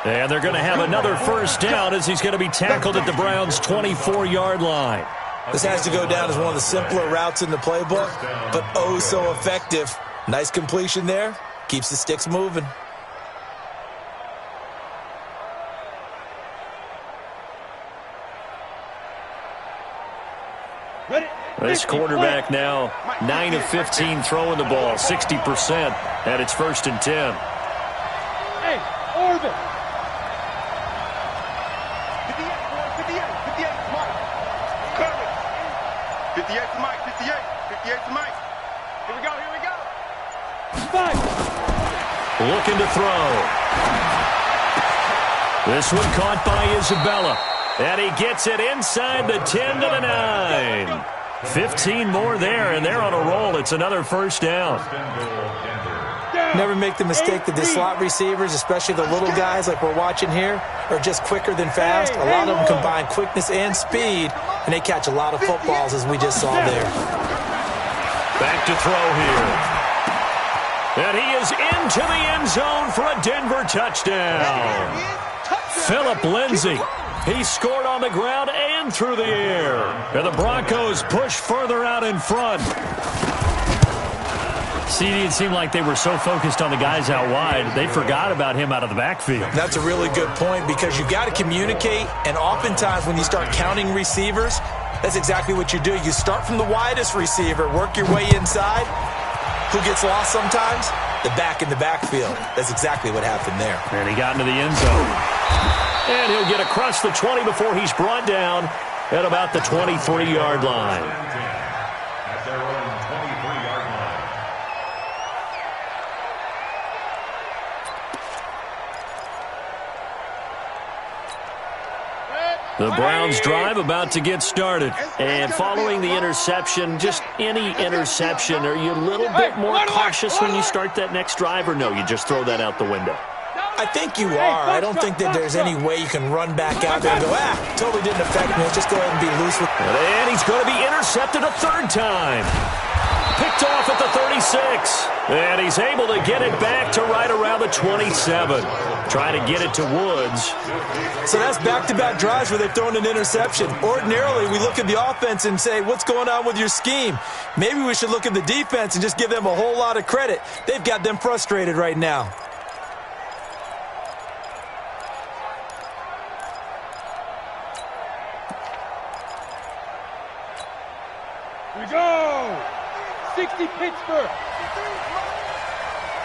And they're going to have another first down as he's going to be tackled at the Browns' 24-yard line. This has to go down as one of the simpler routes in the playbook, but oh so effective. Nice completion there. Keeps the sticks moving. This quarterback now 9 of 15 throwing the ball, 60%, and it's 1st and 10. Hey, orbit. 58, Mike. Coverage. 58 to Mike, 58 to Mike. Here we go. Spike. Looking to throw. This one caught by Isabella. And he gets it inside the 10 to the 9. 15 more there, and they're on a roll. It's another first down. Never make the mistake that the slot receivers, especially the little guys like we're watching here, are just quicker than fast. A lot of them combine quickness and speed, and they catch a lot of footballs, as we just saw there. Back to throw here. And he is into the end zone for a Denver touchdown. Phillip Lindsay. He scored on the ground and through the air. And the Broncos push further out in front. See, it seemed like they were so focused on the guys out wide, they forgot about him out of the backfield. That's a really good point because you got to communicate, and oftentimes when you start counting receivers, that's exactly what you do. You start from the widest receiver, work your way inside. Who gets lost sometimes? The back in the backfield. That's exactly what happened there. And he got into the end zone. And he'll get across the 20 before he's brought down at about the 23-yard line. At their own 23-yard line. The Browns drive about to get started. And following the interception, just any interception, are you a little bit more cautious when you start that next drive, or no, you just throw that out the window? I think you are. I don't think that there's any way you can run back out there and go, totally didn't affect me. Let's just go ahead and be loose with it. And he's going to be intercepted a 3rd time. Picked off at the 36. And he's able to get it back to right around the 27. Trying to get it to Woods. So that's back-to-back drives where they've thrown an interception. Ordinarily, we look at the offense and say, what's going on with your scheme? Maybe we should look at the defense and just give them a whole lot of credit. They've got them frustrated right now. Here we go. 60 Pittsburgh.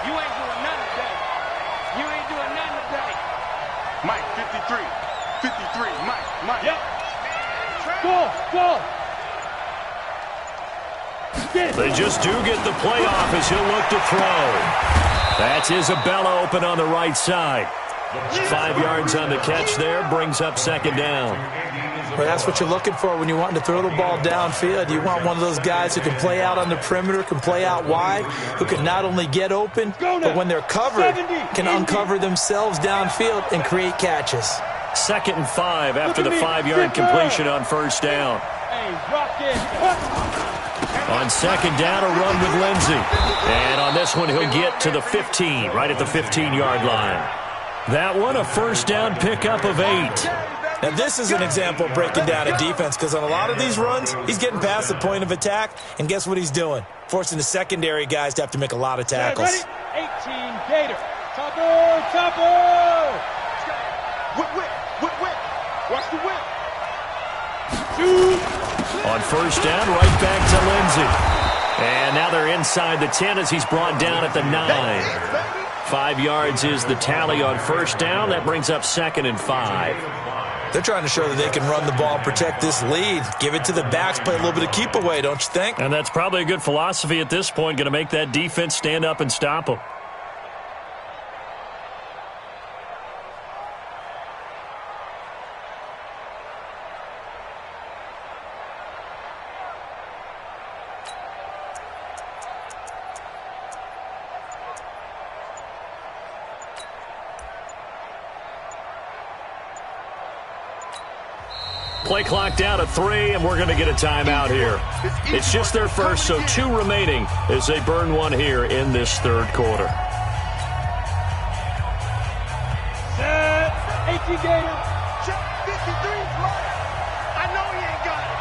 You ain't doing nothing today. You ain't doing nothing today. Mike, 53. 53. Mike. Yep. Go. They just do get the playoff as he'll look to throw. That's Isabella open on the right side. 5 yards on the catch there, brings up 2nd down. Well, that's what you're looking for when you're wanting to throw the ball downfield. You want one of those guys who can play out on the perimeter, can play out wide, who can not only get open, but when they're covered, can uncover themselves downfield and create catches. 2nd and 5 after the 5-yard completion on 1st down. On 2nd down, a run with Lindsay. And on this one, he'll get to the 15, right at the 15-yard line. That one, a 1st down pickup of 8. Now, this is an example of breaking down a defense because on a lot of these runs, he's getting past the point of attack, and guess what he's doing? Forcing the secondary guys to have to make a lot of tackles. 18, Gator. Topper. Whip. Watch the whip. Shoot. On 1st down, right back to Lindsay. And now they're inside the 10 as he's brought down at the 9. 5 yards is the tally on 1st down. That brings up 2nd and 5. They're trying to show that they can run the ball, protect this lead, give it to the backs, play a little bit of keep away, don't you think? And that's probably a good philosophy at this point, going to make that defense stand up and stop them. Play clock down to 3, and we're going to get a timeout here. It's just their first, so 2 remaining as they burn one here in this third quarter. Set. 18 Gator. Check 53. I know he ain't got it.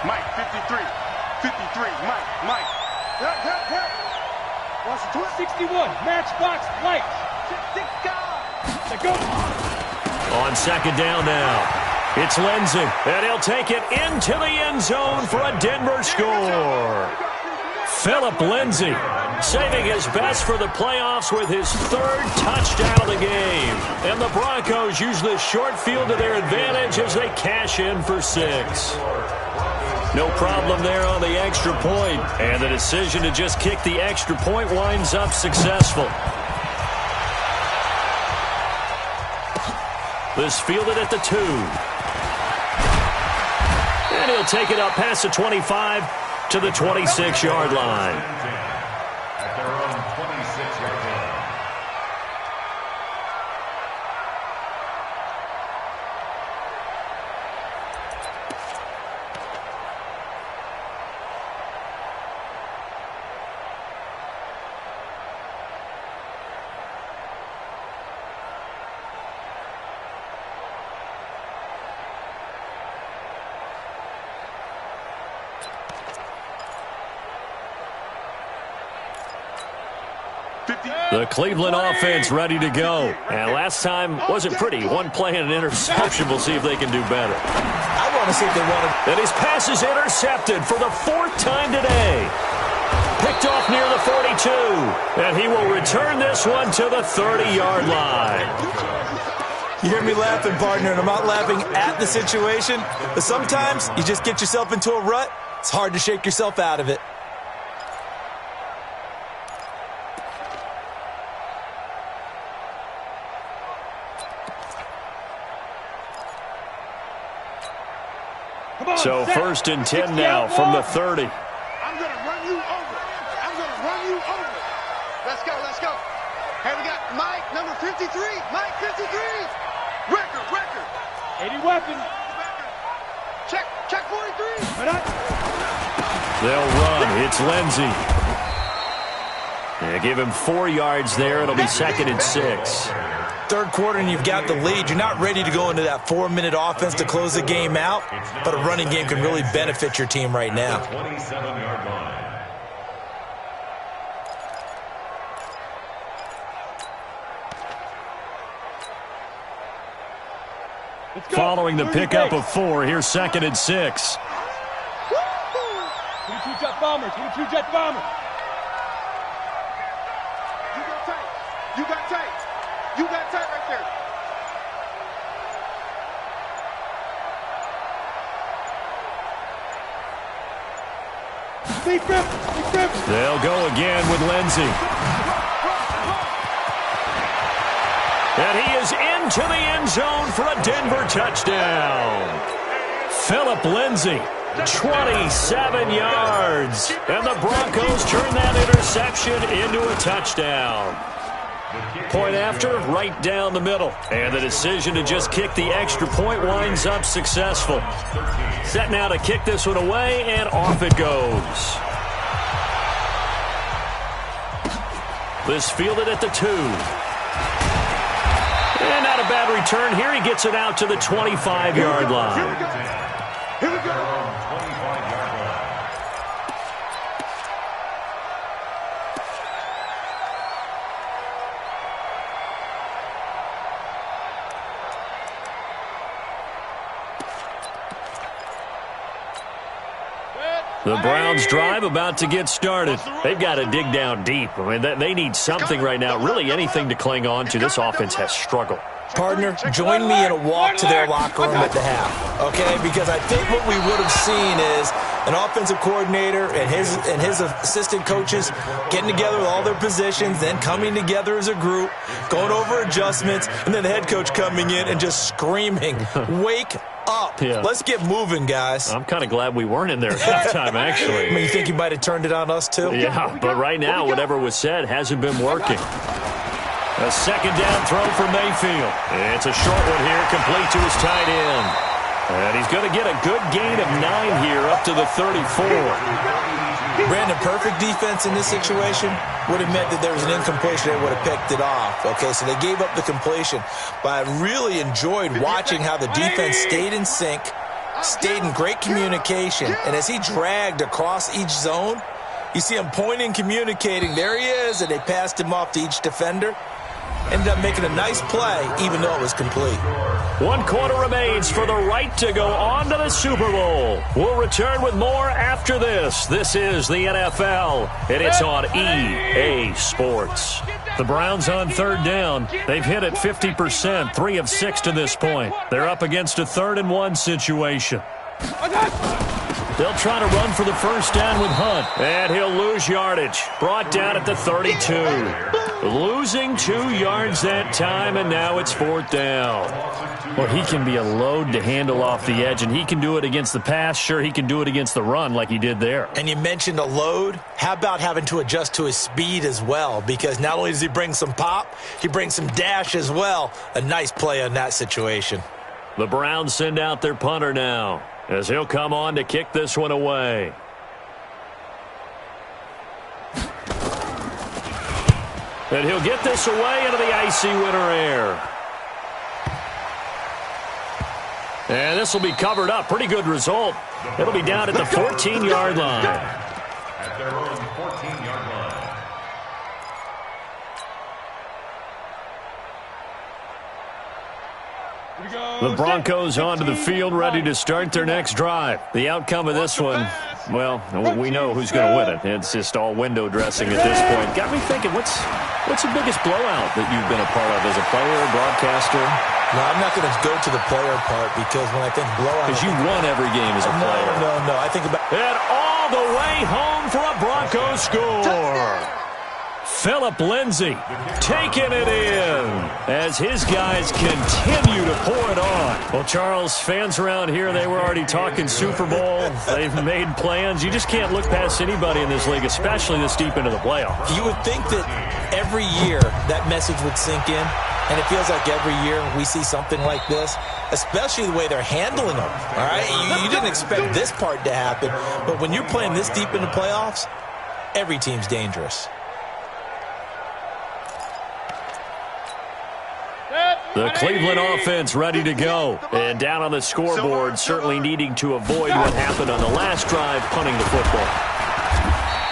Mike, 53. 53. Mike. Hit. Watch the twist. 61. Matchbox lights. Tick, guys. Let go. On second down now. It's Lindsey, and he'll take it into the end zone for a Denver score. Philip Lindsey saving his best for the playoffs with his 3rd touchdown of the game. And the Broncos use this short field to their advantage as they cash in for 6. No problem there on the extra point, and the decision to just kick the extra point winds up successful. This fielded at the 2. And he'll take it up past the 25 to the 26-yard line. At their own 26-yard line. The Cleveland offense ready to go. And last time wasn't pretty. One play and an interception. We'll see if they can do better. I want to see if they want to. And his pass is intercepted for the 4th time today. Picked off near the 42. And he will return this one to the 30-yard line. You hear me laughing, partner, and I'm not laughing at the situation. But sometimes you just get yourself into a rut. It's hard to shake yourself out of it. So 1st and 10 now from the 30. I'm going to run you over. Let's go. Hey, we got Mike, number 53. Mike, 53. Record. 80 weapons. Check 43. They'll run. It's Lindsey. Yeah, give him 4 yards there. It'll be 2nd and 6. Third quarter and you've got the lead. You're not ready to go into that 4-minute offense to close the game out, but a running game can really benefit your team right now. 27-yard line. Following the pickup of 4, here's 2nd and 6. 22 jet bombers. You got tight right there. They'll go again with Lindsey. And he is into the end zone for a Denver touchdown. Philip Lindsey, 27 yards. And the Broncos turn that interception into a touchdown. Point after, right down the middle. And the decision to just kick the extra point winds up successful. Set now to kick this one away, and off it goes. This fielded at the 2. And not a bad return here. He gets it out to the 25-yard line. Here we go. The Browns drive about to get started. They've got to dig down deep. I mean, they need something right now, really anything to cling on to. This offense has struggled. Partner, join me in a walk to their locker room at the half, okay? Because I think what we would have seen is an offensive coordinator and his assistant coaches getting together with all their positions, then coming together as a group, going over adjustments, and then the head coach coming in and just screaming, "Wake up. Yeah. Let's get moving, guys." I'm kind of glad we weren't in there at halftime, actually. I mean, you think you might have turned it on us, too? Yeah, but right now, whatever was said hasn't been working. A second down throw for Mayfield. It's a short one here, complete to his tight end. And he's going to get a good gain of 9 here up to the 34. Brandon, perfect defense in this situation would have meant that there was an incompletion. They would have picked it off. Okay, so they gave up the completion. But I really enjoyed watching how the defense stayed in sync, stayed in great communication. And as he dragged across each zone, you see him pointing, communicating. There he is, and they passed him off to each defender. Ended up making a nice play, even though it was complete. 1 quarter remains for the right to go on to the Super Bowl. We'll return with more after this. This is the NFL, and it's on EA Sports. The Browns on 3rd down. They've hit it 50%, 3 of 6 to this point. They're up against a 3rd and 1 situation. They'll try to run for the first down with Hunt. And he'll lose yardage. Brought down at the 32. Losing 2 yards that time, and now it's 4th down. Well, he can be a load to handle off the edge, and he can do it against the pass. Sure, he can do it against the run like he did there. And you mentioned a load. How about having to adjust to his speed as well? Because not only does he bring some pop, he brings some dash as well. A nice play on that situation. The Browns send out their punter now, as he'll come on to kick this one away. And he'll get this away into the icy winter air. And this will be covered up. Pretty good result. It'll be down at the 14-yard line. At their own 14-yard line. The Broncos onto the field, ready to start their next drive. The outcome of this one, well, we know who's going to win it. It's just all window dressing at this point. Got me thinking, what's the biggest blowout that you've been a part of as a player, broadcaster? No, I'm not going to go to the player part because when I think blowout... Because you won every game as a player. No. I think about... And all the way home for a Broncos score. Phillip Lindsay taking it in as his guys continue to pour it on. Well, Charles, fans around here, they were already talking Super Bowl. They've made plans. You just can't look past anybody in this league, especially this deep into the playoffs. You would think that every year that message would sink in, and it feels like every year we see something like this, especially the way they're handling them. All right, you didn't expect this part to happen, but when you're playing this deep in the playoffs, every team's dangerous. The Cleveland offense ready to go. And down on the scoreboard, certainly needing to avoid what happened on the last drive, punting the football.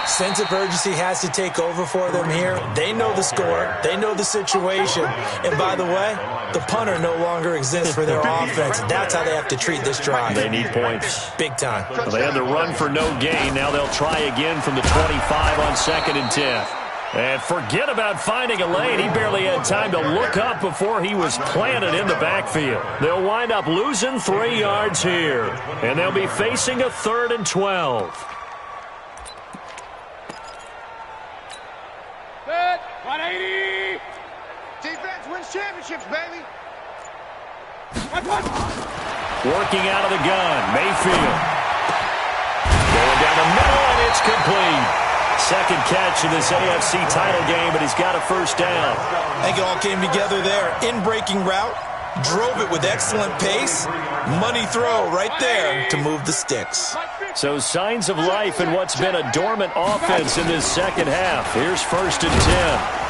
Sense of urgency has to take over for them here. They know the score. They know the situation. And by the way, the punter no longer exists for their offense. That's how they have to treat this drive. They need points. Big time. Well, they had the run for no gain. Now they'll try again from the 25 on 2nd and 10. And forget about finding a lane. He barely had time to look up before he was planted in the backfield. They'll wind up losing 3 yards here. And they'll be facing a 3rd and 12. Set, 180. Defense wins championships, baby. Working out of the gun, Mayfield. Going down the middle, and it's complete. Second catch in this AFC title game, but he's got a first down. I think it all came together there. In-breaking route, drove it with excellent pace. Money throw right there to move the sticks. So signs of life in what's been a dormant offense in this second half. Here's 1st and 10.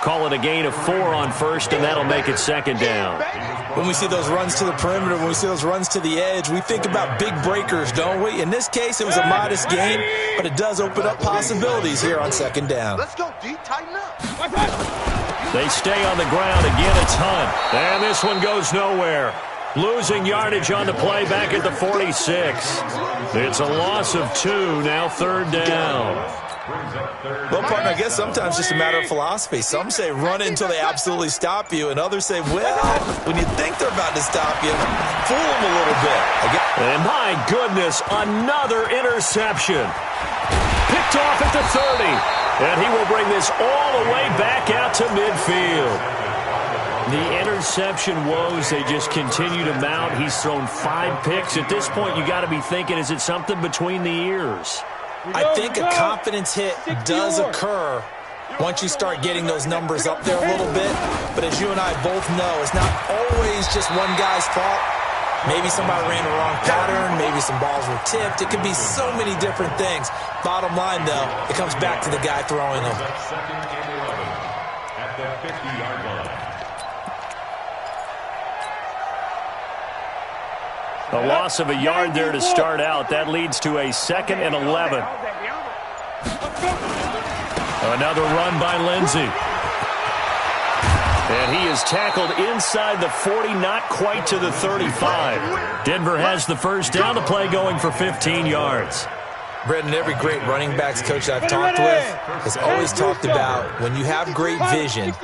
Call it a gain of 4 on 1st, and that'll make it 2nd down. When we see those runs to the perimeter, when we see those runs to the edge, we think about big breakers, don't we? In this case, it was a modest gain, but it does open up possibilities here on 2nd down. Let's go deep, tighten up. They stay on the ground. Again, it's Hunt. And this one goes nowhere. Losing yardage on the play back at the 46. It's a loss of 2, now 3rd down. Well, partner, I guess sometimes it's just a matter of philosophy. Some say run it until they absolutely stop you, and others say, well, when you think they're about to stop you, fool them a little bit. And my goodness, another interception. Picked off at the 30, and he will bring this all the way back out to midfield. The interception woes, they just continue to mount. He's thrown 5 picks. At this point, you got to be thinking, is it something between the ears? I think a confidence hit does occur once you start getting those numbers up there a little bit. But as you and I both know, it's not always just one guy's fault. Maybe somebody ran the wrong pattern. Maybe some balls were tipped. It could be so many different things. Bottom line, though, it comes back to the guy throwing them. Second and 11 at the 50-yard line. A loss of a yard there to start out. That leads to a 2nd and 11. Another run by Lindsey. And he is tackled inside the 40, not quite to the 35. Denver has the first down. The play going for 15 yards. Brendan, every great running backs coach I've talked with has always talked about when you have great vision,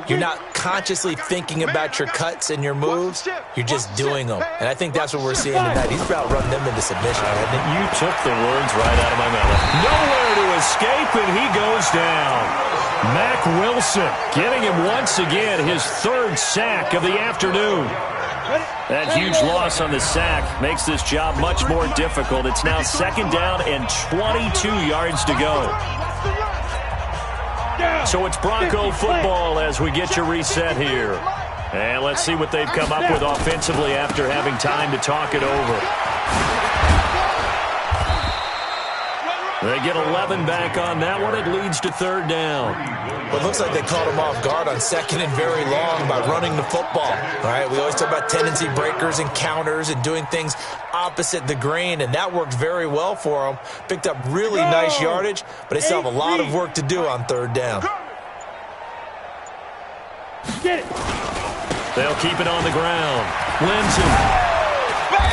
you're not consciously thinking about your cuts and your moves, you're just doing them. And I think that's what we're seeing tonight. He's about running them into submission. I think you took the words right out of my mouth. Nowhere to escape, and he goes down. Mac Wilson getting him once again, his 3rd sack of the afternoon. That huge loss on the sack makes this job much more difficult. It's now 2nd down and 22 yards to go. So it's Bronco football as we get you reset here. And let's see what they've come up with offensively after having time to talk it over. They get 11 back on that one. It leads to 3rd down. Well, it looks like they caught him off guard on 2nd and very long by running the football. All right, we always talk about tendency breakers and counters and doing things opposite the grain, and that worked very well for them. Picked up really nice yardage, but they still have a lot of work to do on 3rd down. Get it. They'll keep it on the ground. Lindsey.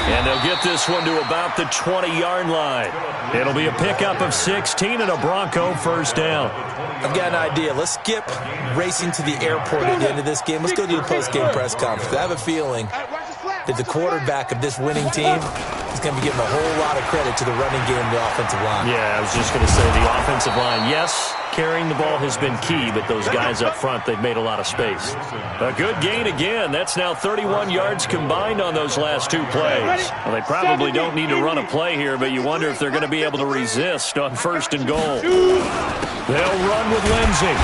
And they'll get this one to about the 20-yard line. It'll be a pickup of 16 and a Bronco first down. I've got an idea. Let's skip racing to the airport at the end of this game. Let's go do the post-game press conference. I have a feeling that the quarterback of this winning team is going to be giving a whole lot of credit to the running game and the offensive line. Yeah, I was just going to say the offensive line, yes, carrying the ball has been key, but those guys up front, they've made a lot of space. A good gain again. That's now 31 yards combined on those last 2 plays. Well, they probably don't need to run a play here, but you wonder if they're going to be able to resist on 1st and goal. They'll run with Lindsey.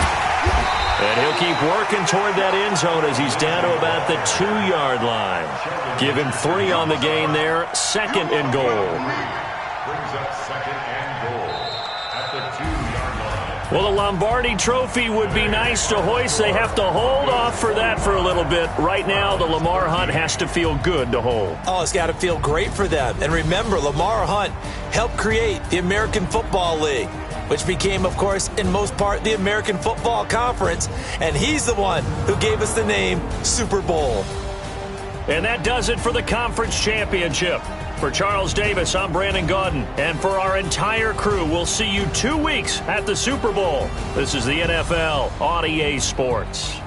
And he'll keep working toward that end zone as he's down to about the 2-yard line. Give him 3 on the gain there. 2nd and goal. Brings up 2nd and goal at the 2-yard line. Well, the Lombardi Trophy would be nice to hoist. They have to hold off for that for a little bit. Right now, the Lamar Hunt has to feel good to hold. Oh, it's got to feel great for them. And remember, Lamar Hunt helped create the American Football League, which became, of course, in most part, the American Football Conference. And he's the one who gave us the name Super Bowl. And that does it for the conference championship. For Charles Davis, I'm Brandon Gaudin. And for our entire crew, we'll see you 2 weeks at the Super Bowl. This is the NFL on EA Sports.